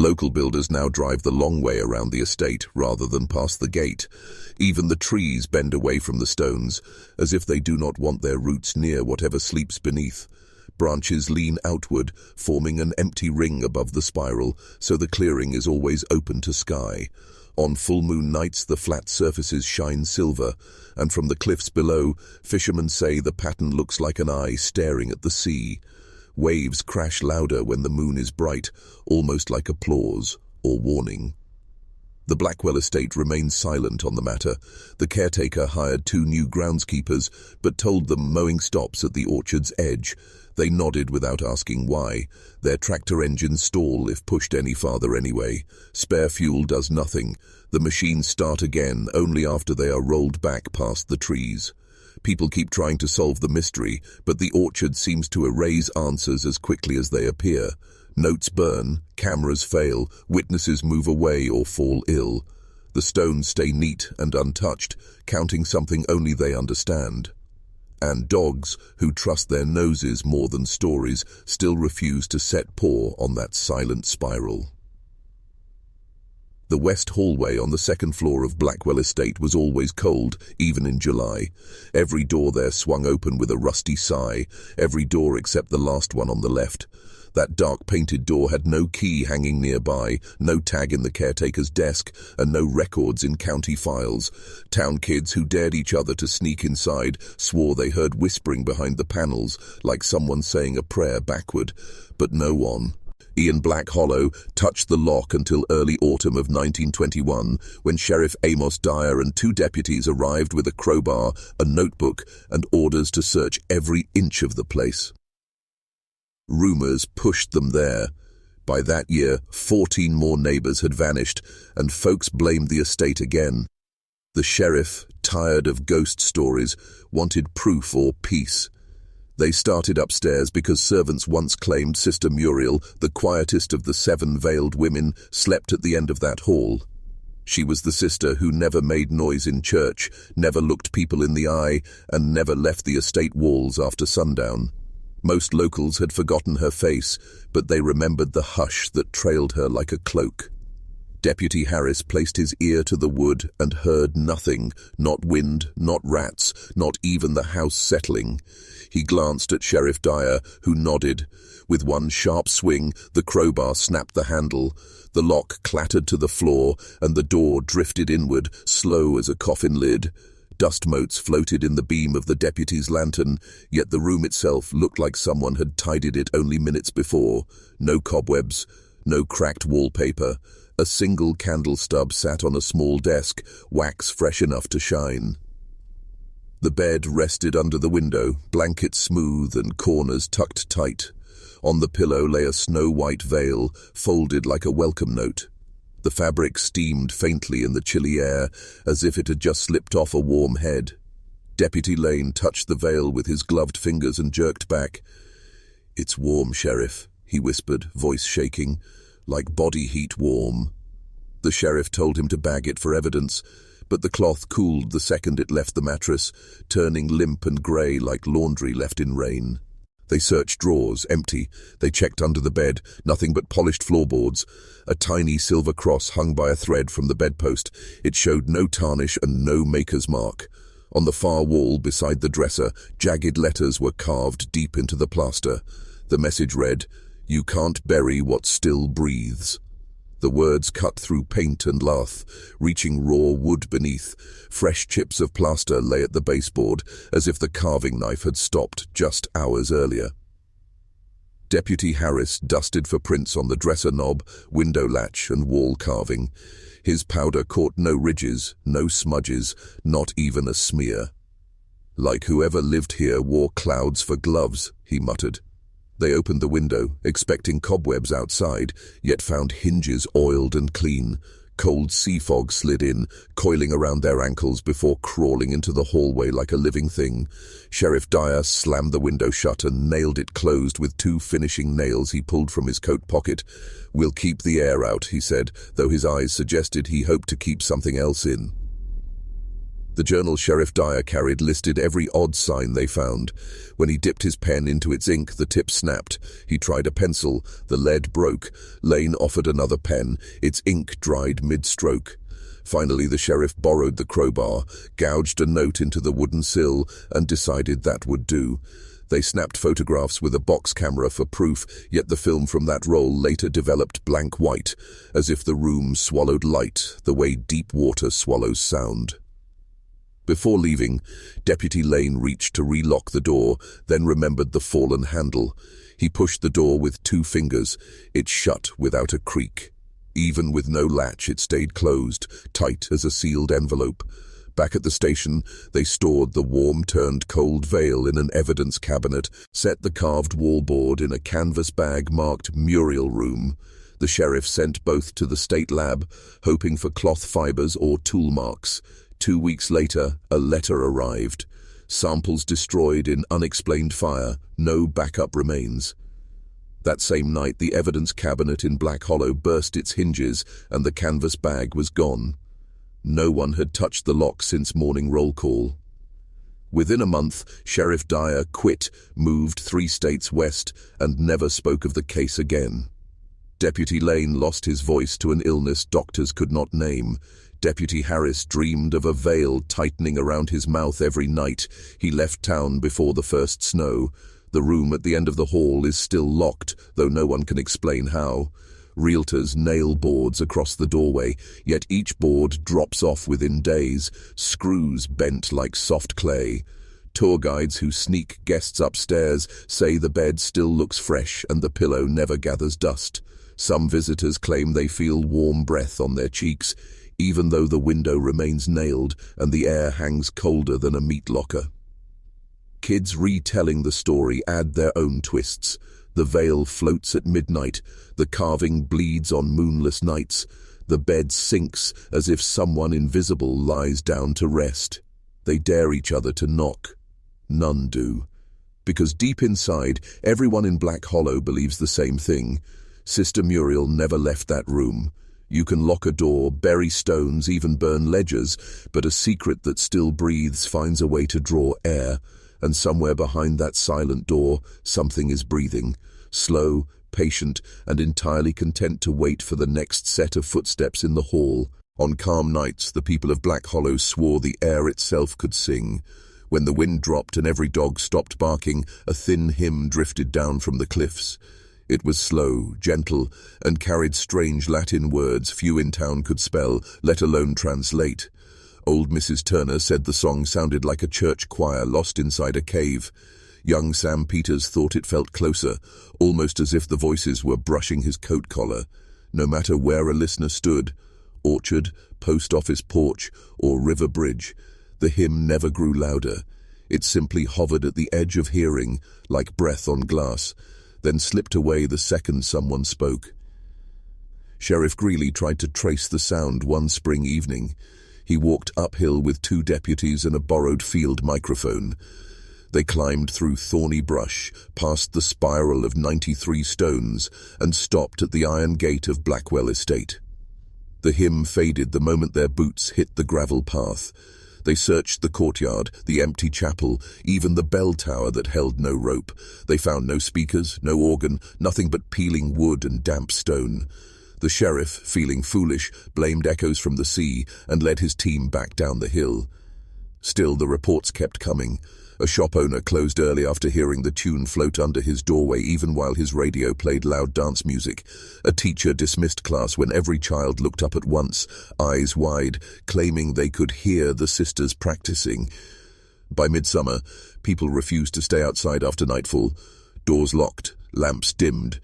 Local builders now drive the long way around the estate rather than past the gate. Even the trees bend away from the stones, as if they do not want their roots near whatever sleeps beneath. Branches lean outward, forming an empty ring above the spiral, so the clearing is always open to sky. On full moon nights, the flat surfaces shine silver, and from the cliffs below, fishermen say the pattern looks like an eye staring at the sea. Waves crash louder when the moon is bright, almost like applause or warning. The Blackwell estate remains silent on the matter. The caretaker hired 2 new groundskeepers, but told them mowing stops at the orchard's edge. They nodded without asking why. Their tractor engines stall if pushed any farther anyway. Spare fuel does nothing. The machines start again only after they are rolled back past the trees. People keep trying to solve the mystery, but the orchard seems to erase answers as quickly as they appear. Notes burn, cameras fail, witnesses move away or fall ill. The stones stay neat and untouched, counting something only they understand. And dogs, who trust their noses more than stories, still refuse to set paw on that silent spiral. The west hallway on the second floor of Blackwell Estate was always cold, even in July. Every door there swung open with a rusty sigh, every door except the last one on the left. That dark painted door had no key hanging nearby, no tag in the caretaker's desk, and no records in county files. Town kids who dared each other to sneak inside swore they heard whispering behind the panels, like someone saying a prayer backward. But no one. Ian Black Hollow touched the lock until early autumn of 1921, when Sheriff Amos Dyer and 2 deputies arrived with a crowbar, a notebook, and orders to search every inch of the place. Rumours pushed them there. By that year, 14 more neighbours had vanished, and folks blamed the estate again. The sheriff, tired of ghost stories, wanted proof or peace. They started upstairs because servants once claimed Sister Muriel, the quietest of the 7 veiled women, slept at the end of that hall. She was the sister who never made noise in church, never looked people in the eye, and never left the estate walls after sundown. Most locals had forgotten her face, but they remembered the hush that trailed her like a cloak. Deputy Harris placed his ear to the wood and heard nothing, not wind, not rats, not even the house settling. He glanced at Sheriff Dyer, who nodded. With one sharp swing, the crowbar snapped the handle. The lock clattered to the floor, and the door drifted inward, slow as a coffin lid. Dust motes floated in the beam of the deputy's lantern, yet the room itself looked like someone had tidied it only minutes before. No cobwebs, no cracked wallpaper. A single candle stub sat on a small desk, wax fresh enough to shine. The bed rested under the window, blankets smooth and corners tucked tight. On the pillow lay a snow-white veil, folded like a welcome note. The fabric steamed faintly in the chilly air, as if it had just slipped off a warm head. Deputy Lane touched the veil with his gloved fingers and jerked back. "It's warm, Sheriff," he whispered, voice shaking, "like body heat warm." The sheriff told him to bag it for evidence, but the cloth cooled the second it left the mattress, turning limp and grey like laundry left in rain. They searched drawers, empty. They checked under the bed, nothing but polished floorboards. A tiny silver cross hung by a thread from the bedpost. It showed no tarnish and no maker's mark. On the far wall beside the dresser, jagged letters were carved deep into the plaster. The message read, "You can't bury what still breathes." The words cut through paint and lath, reaching raw wood beneath. Fresh chips of plaster lay at the baseboard, as if the carving knife had stopped just hours earlier. Deputy Harris dusted for prints on the dresser knob, window latch, and wall carving. His powder caught no ridges, no smudges, not even a smear. "Like whoever lived here wore clouds for gloves," he muttered. They opened the window, expecting cobwebs outside, yet found hinges oiled and clean. Cold sea fog slid in, coiling around their ankles before crawling into the hallway like a living thing. Sheriff Dyer slammed the window shut and nailed it closed with 2 finishing nails he pulled from his coat pocket. "We'll keep the air out," he said, though his eyes suggested he hoped to keep something else in. The journal Sheriff Dyer carried listed every odd sign they found. When he dipped his pen into its ink, the tip snapped. He tried a pencil. The lead broke. Lane offered another pen. Its ink dried mid-stroke. Finally, the sheriff borrowed the crowbar, gouged a note into the wooden sill, and decided that would do. They snapped photographs with a box camera for proof, yet the film from that roll later developed blank white, as if the room swallowed light, the way deep water swallows sound. Before leaving, Deputy Lane reached to relock the door, then remembered the fallen handle. He pushed the door with 2 fingers. It shut without a creak. Even with no latch, it stayed closed, tight as a sealed envelope. Back at the station, they stored the warm-turned-cold veil in an evidence cabinet, set the carved wallboard in a canvas bag marked Muriel Room. The sheriff sent both to the state lab, hoping for cloth fibers or tool marks. 2 weeks later, a letter arrived. samples destroyed in unexplained fire, no backup remains. That same night, the evidence cabinet in Black Hollow burst its hinges and the canvas bag was gone. No one had touched the lock since morning roll call. Within a month, Sheriff Dyer quit, moved 3 states west, and never spoke of the case again. Deputy Lane lost his voice to an illness doctors could not name. Deputy Harris dreamed of a veil tightening around his mouth every night. He left town before the first snow. The room at the end of the hall is still locked, though no one can explain how. Realtors nail boards across the doorway, yet each board drops off within days, screws bent like soft clay. Tour guides who sneak guests upstairs say the bed still looks fresh and the pillow never gathers dust. Some visitors claim they feel warm breath on their cheeks, even though the window remains nailed and the air hangs colder than a meat locker. Kids retelling the story add their own twists. The veil floats at midnight, the carving bleeds on moonless nights, the bed sinks as if someone invisible lies down to rest. They dare each other to knock. None do. Because deep inside, everyone in Black Hollow believes the same thing. Sister Muriel never left that room. You can lock a door, bury stones, even burn ledgers, but a secret that still breathes finds a way to draw air. And somewhere behind that silent door, something is breathing, slow, patient, and entirely content to wait for the next set of footsteps in the hall. On calm nights, the people of Black Hollow swore the air itself could sing. When the wind dropped and every dog stopped barking, a thin hymn drifted down from the cliffs. It was slow, gentle, and carried strange Latin words few in town could spell, let alone translate. Old Mrs. Turner said the song sounded like a church choir lost inside a cave. Young Sam Peters thought it felt closer, almost as if the voices were brushing his coat collar. No matter where a listener stood, orchard, post office porch, or river bridge, the hymn never grew louder. It simply hovered at the edge of hearing, like breath on glass, then slipped away the second someone spoke. Sheriff Greeley tried to trace the sound one spring evening. He walked uphill with 2 deputies and a borrowed field microphone. They climbed through thorny brush, past the spiral of 93 stones, and stopped at the iron gate of Blackwell Estate. The hymn faded the moment their boots hit the gravel path. They searched the courtyard, the empty chapel, even the bell tower that held no rope. They found no speakers, no organ, nothing but peeling wood and damp stone. The sheriff, feeling foolish, blamed echoes from the sea and led his team back down the hill. Still, the reports kept coming. A shop owner closed early after hearing the tune float under his doorway even while his radio played loud dance music. A teacher dismissed class when every child looked up at once, eyes wide, claiming they could hear the sisters practicing. By midsummer, people refused to stay outside after nightfall. Doors locked, lamps dimmed.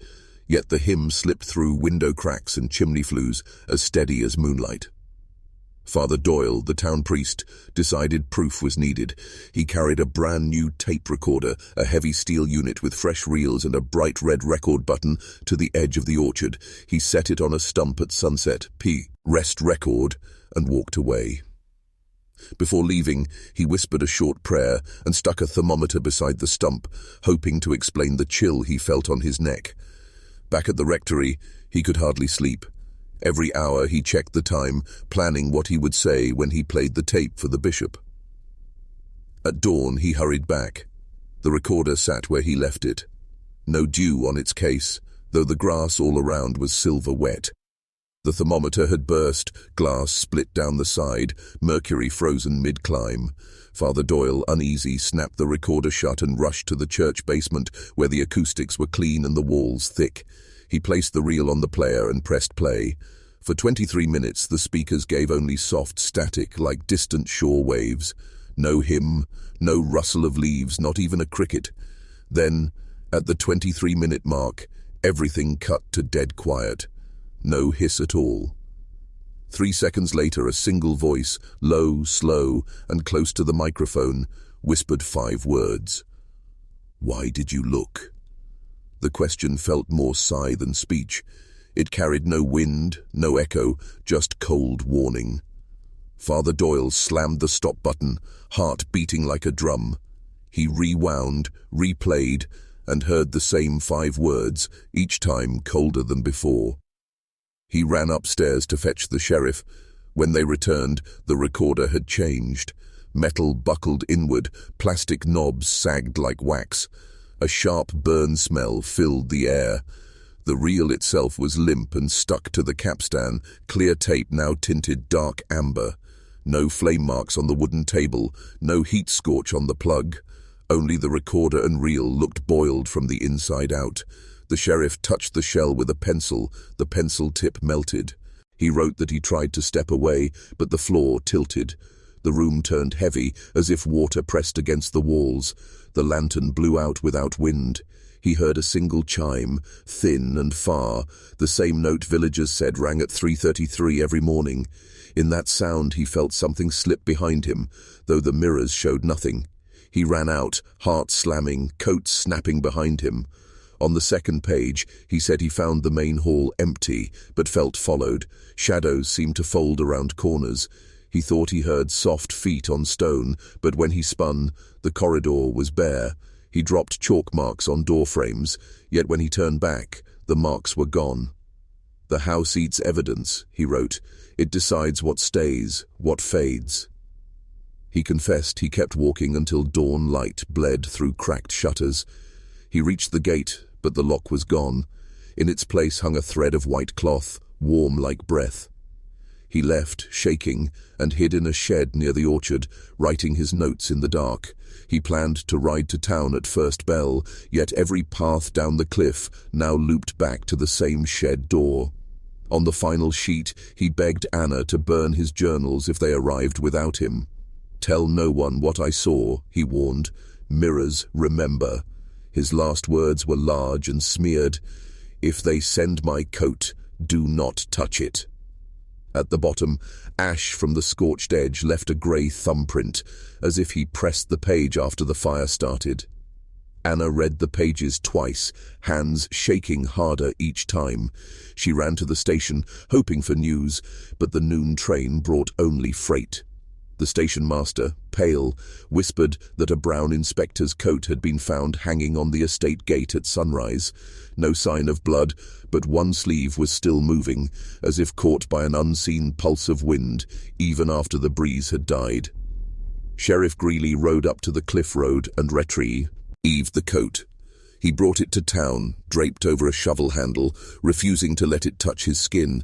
Yet the hymn slipped through window cracks and chimney flues, as steady as moonlight. Father Doyle, the town priest, decided proof was needed. He carried a brand new tape recorder, a heavy steel unit with fresh reels and a bright red record button, to the edge of the orchard. He set it on a stump at sunset, rest record, and walked away. Before leaving, he whispered a short prayer and stuck a thermometer beside the stump, hoping to explain the chill he felt on his neck. Back at the rectory, he could hardly sleep. Every hour he checked the time, planning what he would say when he played the tape for the bishop. At dawn, he hurried back. The recorder sat where he left it. No dew on its case, though the grass all around was silver wet. The thermometer had burst, glass split down the side, mercury frozen mid-climb. Father Doyle, uneasy, snapped the recorder shut and rushed to the church basement where the acoustics were clean and the walls thick. He placed the reel on the player and pressed play. For 23 minutes, the speakers gave only soft static like distant shore waves. No hymn, no rustle of leaves, not even a cricket. Then, at the 23-minute mark, everything cut to dead quiet. No hiss at all. 3 seconds later, a single voice, low, slow, and close to the microphone, whispered 5 words. "Why did you look?" The question felt more sigh than speech. It carried no wind, no echo, just cold warning. Father Doyle slammed the stop button, heart beating like a drum. He rewound, replayed, and heard the same 5 words, each time colder than before. He ran upstairs to fetch the sheriff. When they returned, the recorder had changed. Metal buckled inward, plastic knobs sagged like wax. A sharp burn smell filled the air. The reel itself was limp and stuck to the capstan, clear tape now tinted dark amber. No flame marks on the wooden table, no heat scorch on the plug. Only the recorder and reel looked boiled from the inside out. The sheriff touched the shell with a pencil. The pencil tip melted. He wrote that he tried to step away, but the floor tilted. The room turned heavy, as if water pressed against the walls. The lantern blew out without wind. He heard a single chime, thin and far. The same note villagers said rang at 3:33 every morning. In that sound he felt something slip behind him, though the mirrors showed nothing. He ran out, heart slamming, coat snapping behind him. On the second page, he said he found the main hall empty, but felt followed. Shadows seemed to fold around corners. He thought he heard soft feet on stone, but when he spun, the corridor was bare. He dropped chalk marks on door frames, yet when he turned back, the marks were gone. "The house eats evidence," he wrote. "It decides what stays, what fades." He confessed he kept walking until dawn light bled through cracked shutters. He reached the gate, but the lock was gone. In its place hung a thread of white cloth, warm like breath. He left, shaking, and hid in a shed near the orchard, writing his notes in the dark. He planned to ride to town at first bell, yet every path down the cliff now looped back to the same shed door. On the final sheet, he begged Anna to burn his journals if they arrived without him. "Tell no one what I saw," he warned. "Mirrors, remember." His last words were large and smeared. "If they send my coat, do not touch it." At the bottom, ash from the scorched edge left a grey thumbprint, as if he pressed the page after the fire started. Anna read the pages twice, hands shaking harder each time. She ran to the station, hoping for news, but the noon train brought only freight. The station master, pale, whispered that a brown inspector's coat had been found hanging on the estate gate at sunrise. No sign of blood, but one sleeve was still moving, as if caught by an unseen pulse of wind, even after the breeze had died. Sheriff Greeley rode up to the cliff road and retrieved the coat. He brought it to town, draped over a shovel handle, refusing to let it touch his skin.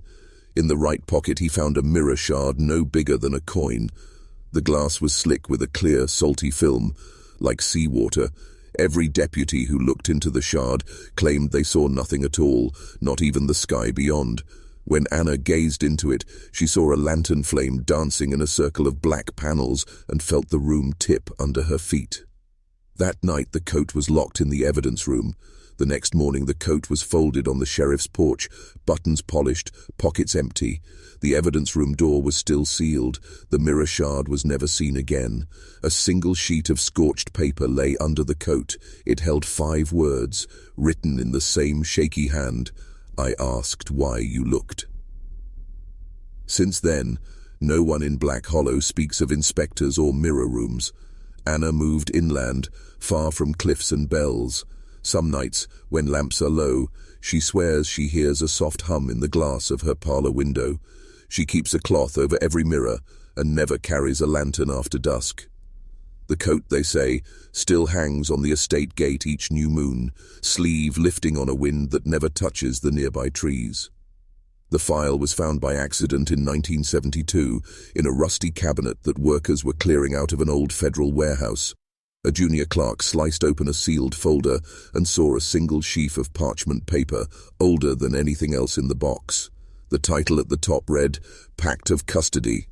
In the right pocket he found a mirror shard no bigger than a coin. The glass was slick with a clear, salty film, like seawater. Every deputy who looked into the shard claimed they saw nothing at all, not even the sky beyond. When Anna gazed into it, she saw a lantern flame dancing in a circle of black panels and felt the room tip under her feet. That night the coat was locked in the evidence room. The next morning the coat was folded on the sheriff's porch, buttons polished, pockets empty. The evidence room door was still sealed. The mirror shard was never seen again. A single sheet of scorched paper lay under the coat. It held 5 words, written in the same shaky hand. "I asked why you looked." Since then, no one in Black Hollow speaks of inspectors or mirror rooms. Anna moved inland, far from cliffs and bells. Some nights, when lamps are low, she swears she hears a soft hum in the glass of her parlor window. She keeps a cloth over every mirror and never carries a lantern after dusk. The coat, they say, still hangs on the estate gate each new moon, sleeve lifting on a wind that never touches the nearby trees. The file was found by accident in 1972 in a rusty cabinet that workers were clearing out of an old federal warehouse. A junior clerk sliced open a sealed folder and saw a single sheaf of parchment paper, older than anything else in the box. The title at the top read, "Pact of Custody."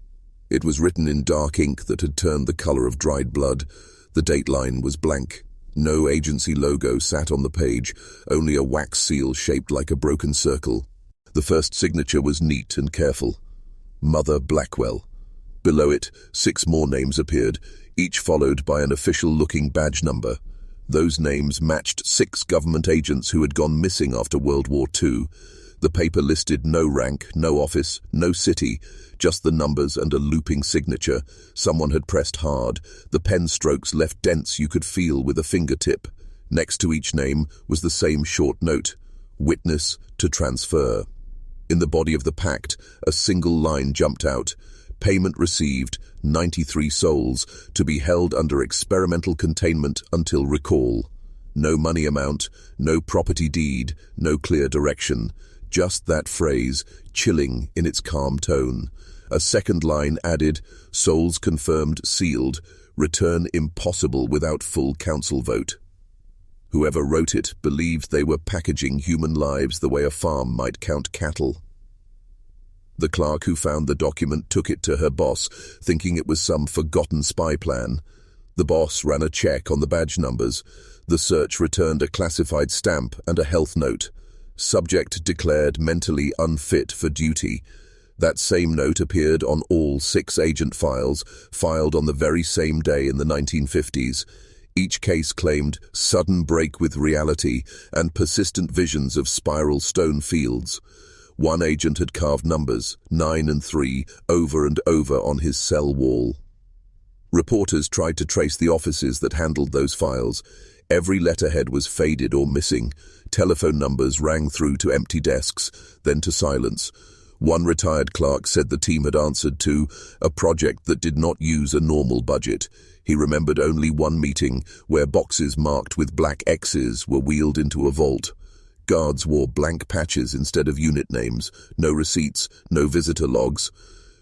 It was written in dark ink that had turned the color of dried blood. The dateline was blank. No agency logo sat on the page, only a wax seal shaped like a broken circle. The first signature was neat and careful. Mother Blackwell. Below it, 6 more names appeared, each followed by an official-looking badge number. Those names matched 6 government agents who had gone missing after World War II. The paper listed no rank, no office, no city, just the numbers and a looping signature. Someone had pressed hard. The pen strokes left dents you could feel with a fingertip. Next to each name was the same short note: witness to transfer. In the body of the pact, a single line jumped out: payment received, 93 souls, to be held under experimental containment until recall. No money amount, no property deed, no clear direction. Just that phrase, chilling in its calm tone. A second line added: souls confirmed sealed, return impossible without full council vote. Whoever wrote it believed they were packaging human lives the way a farm might count cattle. The clerk who found the document took it to her boss, thinking it was some forgotten spy plan. The boss ran a check on the badge numbers. The search returned a classified stamp and a health note. Subject declared mentally unfit for duty. That same note appeared on all 6 agent files, filed on the very same day in the 1950s. Each case claimed sudden break with reality and persistent visions of spiral stone fields. One agent had carved numbers, 9 and 3, over and over on his cell wall. Reporters tried to trace the offices that handled those files. Every letterhead was faded or missing. Telephone numbers rang through to empty desks, then to silence. One retired clerk said the team had answered to a project that did not use a normal budget. He remembered only one meeting where boxes marked with black X's were wheeled into a vault. Guards wore blank patches instead of unit names, no receipts, no visitor logs.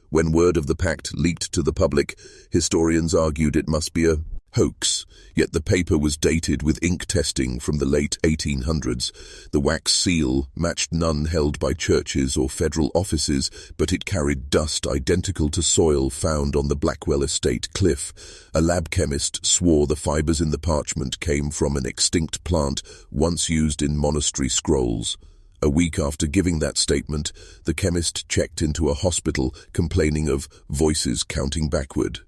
When word of the pact leaked to the public, historians argued it must be a hoax, yet the paper was dated with ink testing from the late 1800s. The wax seal matched none held by churches or federal offices, but it carried dust identical to soil found on the Blackwell estate cliff. A lab chemist swore the fibers in the parchment came from an extinct plant once used in monastery scrolls. A week after giving that statement, the chemist checked into a hospital complaining of voices counting backward.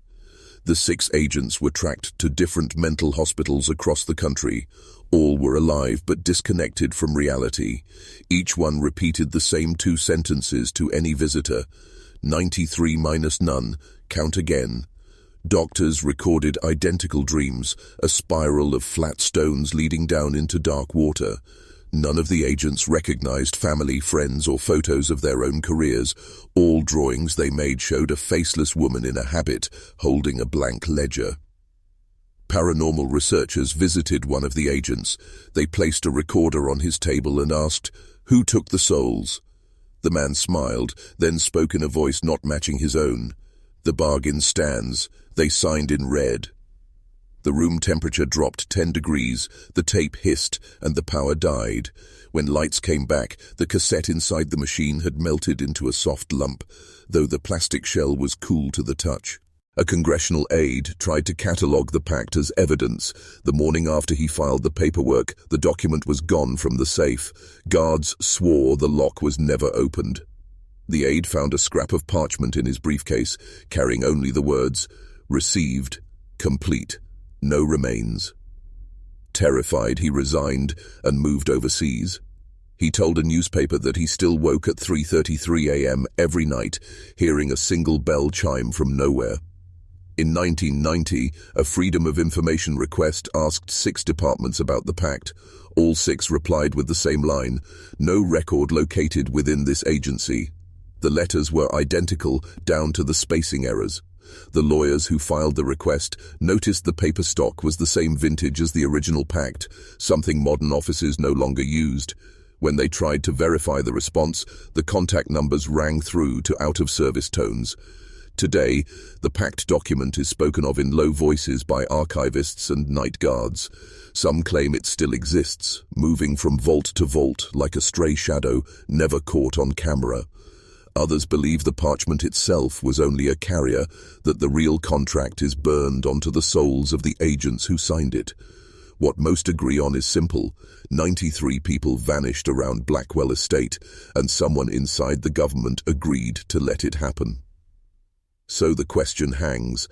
The 6 agents were tracked to different mental hospitals across the country. All were alive but disconnected from reality. Each one repeated the same 2 sentences to any visitor: 93 minus none, count again. Doctors recorded identical dreams, a spiral of flat stones leading down into dark water. None of the agents recognized family, friends, or photos of their own careers. All drawings they made showed a faceless woman in a habit, holding a blank ledger. Paranormal researchers visited one of the agents. They placed a recorder on his table and asked, "Who took the souls?" The man smiled, then spoke in a voice not matching his own. "The bargain stands. They signed in red." The room temperature dropped 10 degrees, the tape hissed, and the power died. When lights came back, the cassette inside the machine had melted into a soft lump, though the plastic shell was cool to the touch. A congressional aide tried to catalogue the pact as evidence. The morning after he filed the paperwork, the document was gone from the safe. Guards swore the lock was never opened. The aide found a scrap of parchment in his briefcase, carrying only the words, "Received, complete. No remains." Terrified, he resigned and moved overseas. He told a newspaper that he still woke at 3:33 a.m. every night, hearing a single bell chime from nowhere. In 1990, a Freedom of Information request asked 6 departments about the pact. All 6 replied with the same line: "No record located within this agency." The letters were identical down to the spacing errors. The lawyers who filed the request noticed the paper stock was the same vintage as the original pact, something modern offices no longer used. When they tried to verify the response, the contact numbers rang through to out-of-service tones. Today, the pact document is spoken of in low voices by archivists and night guards. Some claim it still exists, moving from vault to vault like a stray shadow, never caught on camera. Others believe the parchment itself was only a carrier, that the real contract is burned onto the souls of the agents who signed it. What most agree on is simple: 93 people vanished around Blackwell Estate, and someone inside the government agreed to let it happen. So the question hangs: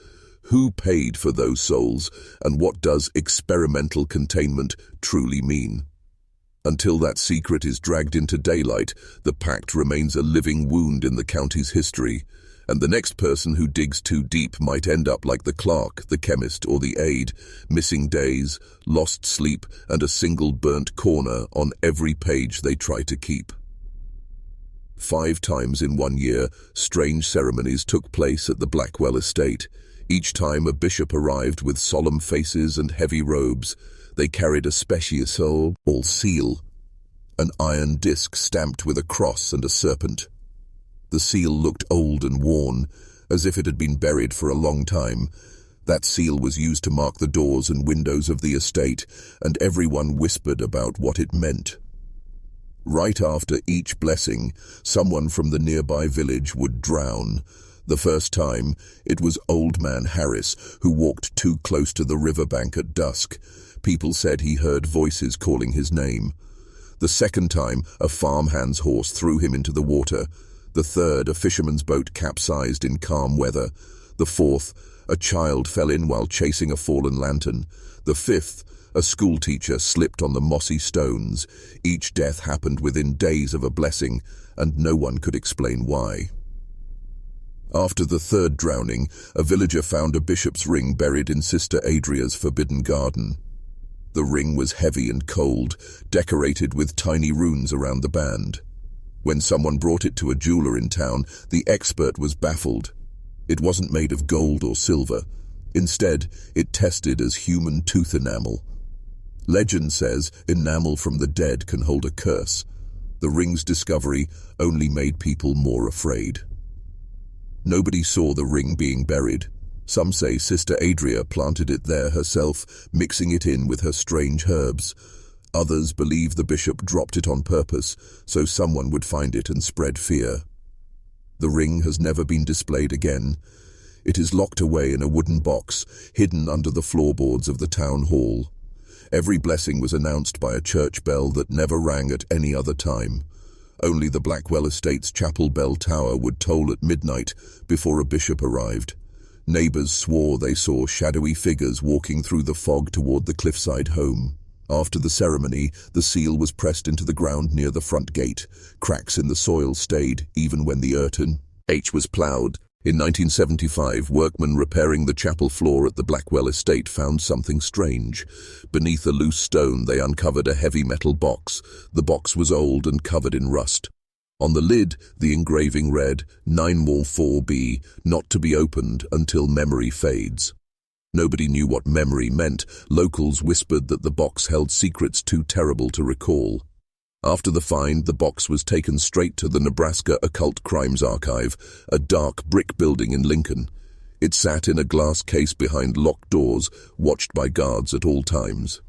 who paid for those souls, and what does experimental containment truly mean? Until that secret is dragged into daylight, the pact remains a living wound in the county's history, and the next person who digs too deep might end up like the clerk, the chemist, or the aide, missing days, lost sleep, and a single burnt corner on every page they try to keep. 5 times in 1 year, strange ceremonies took place at the Blackwell estate. Each time a bishop arrived with solemn faces and heavy robes. They carried a special seal, an iron disc stamped with a cross and a serpent. The seal looked old and worn, as if it had been buried for a long time. That seal was used to mark the doors and windows of the estate, and everyone whispered about what it meant. Right after each blessing, someone from the nearby village would drown. The first time, it was Old Man Harris, who walked too close to the riverbank at dusk. People said he heard voices calling his name. The second time, a farmhand's horse threw him into the water. The third, a fisherman's boat capsized in calm weather. The fourth, a child fell in while chasing a fallen lantern. The fifth, a schoolteacher slipped on the mossy stones. Each death happened within days of a blessing, and no one could explain why. After the third drowning, a villager found a bishop's ring buried in Sister Adria's forbidden garden. The ring was heavy and cold, decorated with tiny runes around the band. When someone brought it to a jeweler in town, the expert was baffled. It wasn't made of gold or silver. Instead, it tested as human tooth enamel. Legend says enamel from the dead can hold a curse. The ring's discovery only made people more afraid. Nobody saw the ring being buried. Some say Sister Adria planted it there herself, mixing it in with her strange herbs. Others believe the bishop dropped it on purpose, so someone would find it and spread fear. The ring has never been displayed again. It is locked away in a wooden box, hidden under the floorboards of the town hall. Every blessing was announced by a church bell that never rang at any other time. Only the Blackwell Estate's chapel bell tower would toll at midnight before a bishop arrived. Neighbors swore they saw shadowy figures walking through the fog toward the cliffside home. After the ceremony, the seal was pressed into the ground near the front gate. Cracks in the soil stayed, even when the earthen H was ploughed. In 1975, workmen repairing the chapel floor at the Blackwell estate found something strange. Beneath a loose stone, they uncovered a heavy metal box. The box was old and covered in rust. On the lid, the engraving read, 914B, not to be opened until memory fades. Nobody knew what memory meant. Locals whispered that the box held secrets too terrible to recall. After the find, the box was taken straight to the Nebraska Occult Crimes Archive, a dark brick building in Lincoln. It sat in a glass case behind locked doors, watched by guards at all times.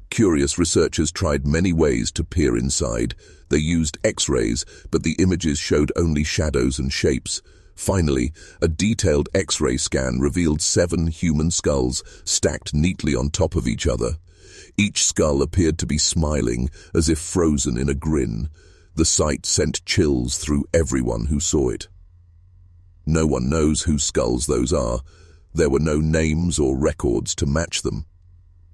Curious researchers tried many ways to peer inside. They used X-rays, but the images showed only shadows and shapes. Finally, a detailed X-ray scan revealed 7 human skulls stacked neatly on top of each other. Each skull appeared to be smiling, as if frozen in a grin. The sight sent chills through everyone who saw it. No one knows whose skulls those are. There were no names or records to match them.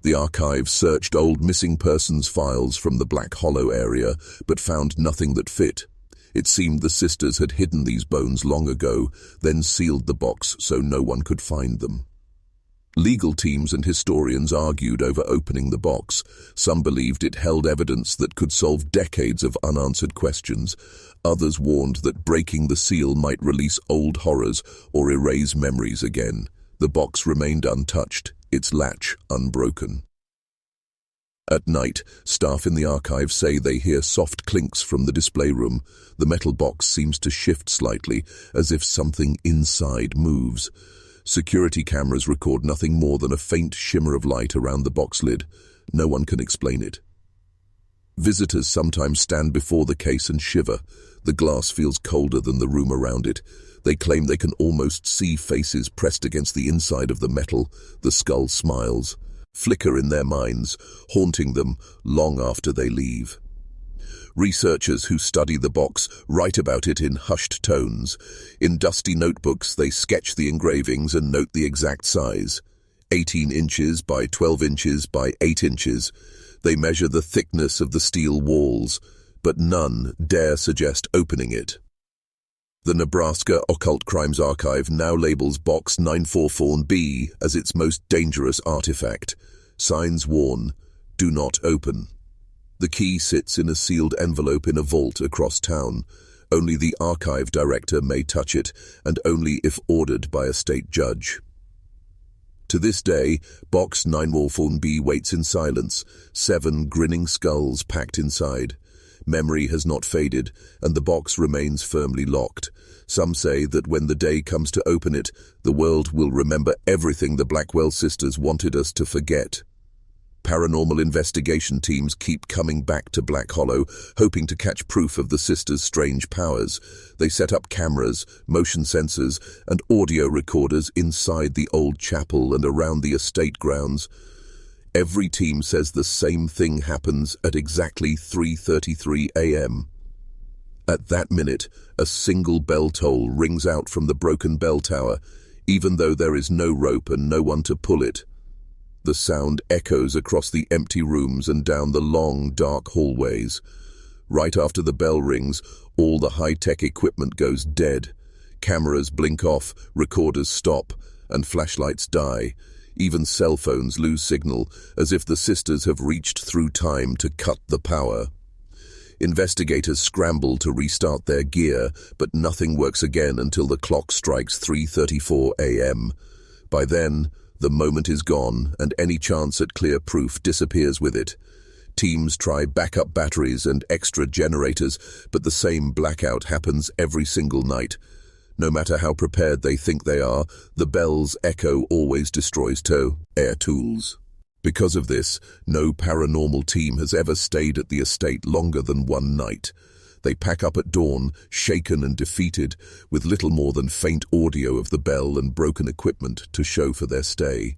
The archive searched old missing persons files from the Black Hollow area, but found nothing that fit. It seemed the sisters had hidden these bones long ago, then sealed the box so no one could find them. Legal teams and historians argued over opening the box. Some believed it held evidence that could solve decades of unanswered questions. Others warned that breaking the seal might release old horrors or erase memories again. The box remained untouched, its latch unbroken. At night, staff in the archive say they hear soft clinks from the display room. The metal box seems to shift slightly, as if something inside moves. Security cameras record nothing more than a faint shimmer of light around the box lid. No one can explain it. Visitors sometimes stand before the case and shiver. The glass feels colder than the room around it. They claim they can almost see faces pressed against the inside of the metal. The skull smiles, flicker in their minds, haunting them long after they leave. Researchers who study the box write about it in hushed tones. In dusty notebooks, they sketch the engravings and note the exact size. 18 inches by 12 inches by 8 inches. They measure the thickness of the steel walls, but none dare suggest opening it. The Nebraska Occult Crimes Archive now labels Box 944B as its most dangerous artifact. Signs warn, "Do not open." The key sits in a sealed envelope in a vault across town. Only the archive director may touch it, and only if ordered by a state judge. To this day, Box 944B waits in silence, 7 grinning skulls packed inside. Memory has not faded, and the box remains firmly locked. Some say that when the day comes to open it, the world will remember everything the Blackwell sisters wanted us to forget. Paranormal investigation teams keep coming back to Black Hollow, hoping to catch proof of the sisters' strange powers. They set up cameras, motion sensors, and audio recorders inside the old chapel and around the estate grounds. Every team says the same thing happens at exactly 3:33 a.m. At that minute, a single bell toll rings out from the broken bell tower, even though there is no rope and no one to pull it. The sound echoes across the empty rooms and down the long, dark hallways. Right after the bell rings, all the high-tech equipment goes dead. Cameras blink off, recorders stop, and flashlights die. Even cell phones lose signal, as if the sisters have reached through time to cut the power. Investigators scramble to restart their gear, but nothing works again until the clock strikes 3:34 a.m. By then, the moment is gone, and any chance at clear proof disappears with it. Teams try backup batteries and extra generators, but the same blackout happens every single night. No matter how prepared they think they are, the bell's echo always destroys air tools. Because of this, no paranormal team has ever stayed at the estate longer than one night. They pack up at dawn, shaken and defeated, with little more than faint audio of the bell and broken equipment to show for their stay.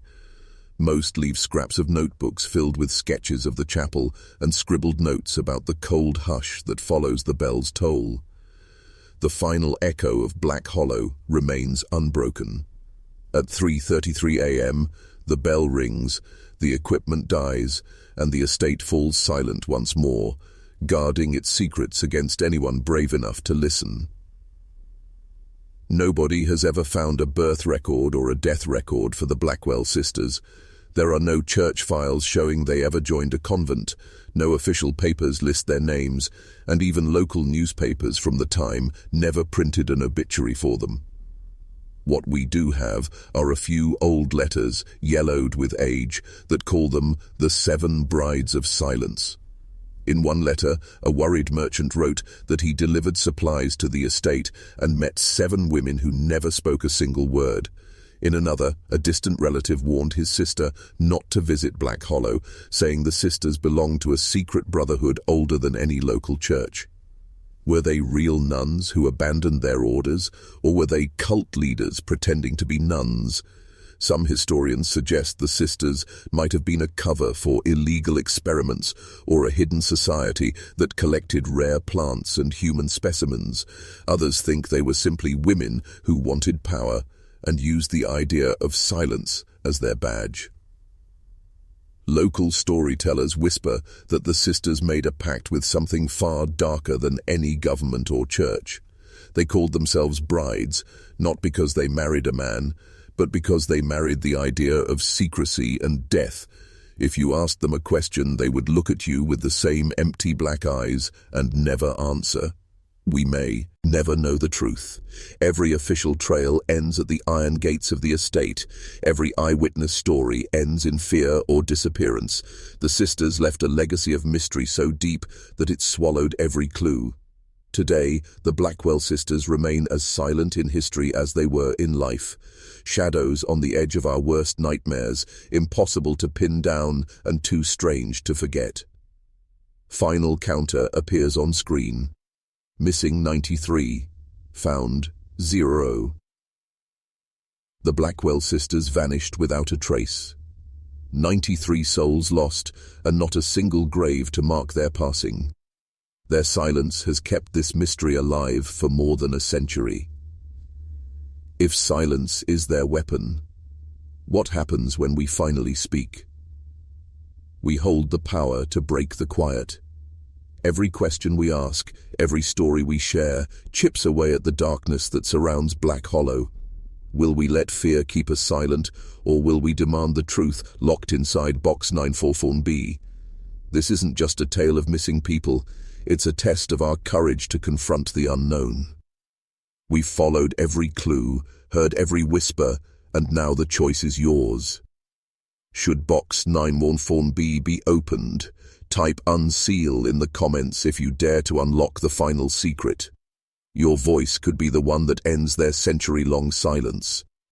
Most leave scraps of notebooks filled with sketches of the chapel and scribbled notes about the cold hush that follows the bell's toll. The final echo of Black Hollow remains unbroken. At 3:33 a.m., the bell rings, the equipment dies, and the estate falls silent once more, guarding its secrets against anyone brave enough to listen. Nobody has ever found a birth record or a death record for the Blackwell sisters. There are no church files showing they ever joined a convent, no official papers list their names, and even local newspapers from the time never printed an obituary for them. What we do have are a few old letters, yellowed with age, that call them the 7 Brides of Silence. In one letter, a worried merchant wrote that he delivered supplies to the estate and met 7 women who never spoke a single word. In another, a distant relative warned his sister not to visit Black Hollow, saying the sisters belonged to a secret brotherhood older than any local church. Were they real nuns who abandoned their orders, or were they cult leaders pretending to be nuns? Some historians suggest the sisters might have been a cover for illegal experiments or a hidden society that collected rare plants and human specimens. Others think they were simply women who wanted power and used the idea of silence as their badge. Local storytellers whisper that the sisters made a pact with something far darker than any government or church. They called themselves brides, not because they married a man, but because they married the idea of secrecy and death. If you asked them a question, they would look at you with the same empty black eyes and never answer. We may never know the truth. Every official trail ends at the iron gates of the estate. Every eyewitness story ends in fear or disappearance. The sisters left a legacy of mystery so deep that it swallowed every clue. Today, the Blackwell sisters remain as silent in history as they were in life. Shadows on the edge of our worst nightmares, impossible to pin down and too strange to forget. Final counter appears on screen. Missing 93. Found 0. The Blackwell sisters vanished without a trace. 93 souls lost, and not a single grave to mark their passing. Their silence has kept this mystery alive for more than a century. If silence is their weapon, what happens when we finally speak? We hold the power to break the quiet. Every question we ask, every story we share, chips away at the darkness that surrounds Black Hollow. Will we let fear keep us silent, or will we demand the truth locked inside Box 944B? This isn't just a tale of missing people, it's a test of our courage to confront the unknown. We've followed every clue, heard every whisper, and now the choice is yours. Should Box 944B be opened? Type unseal in the comments if you dare to unlock the final secret. Your voice could be the one that ends their century-long silence.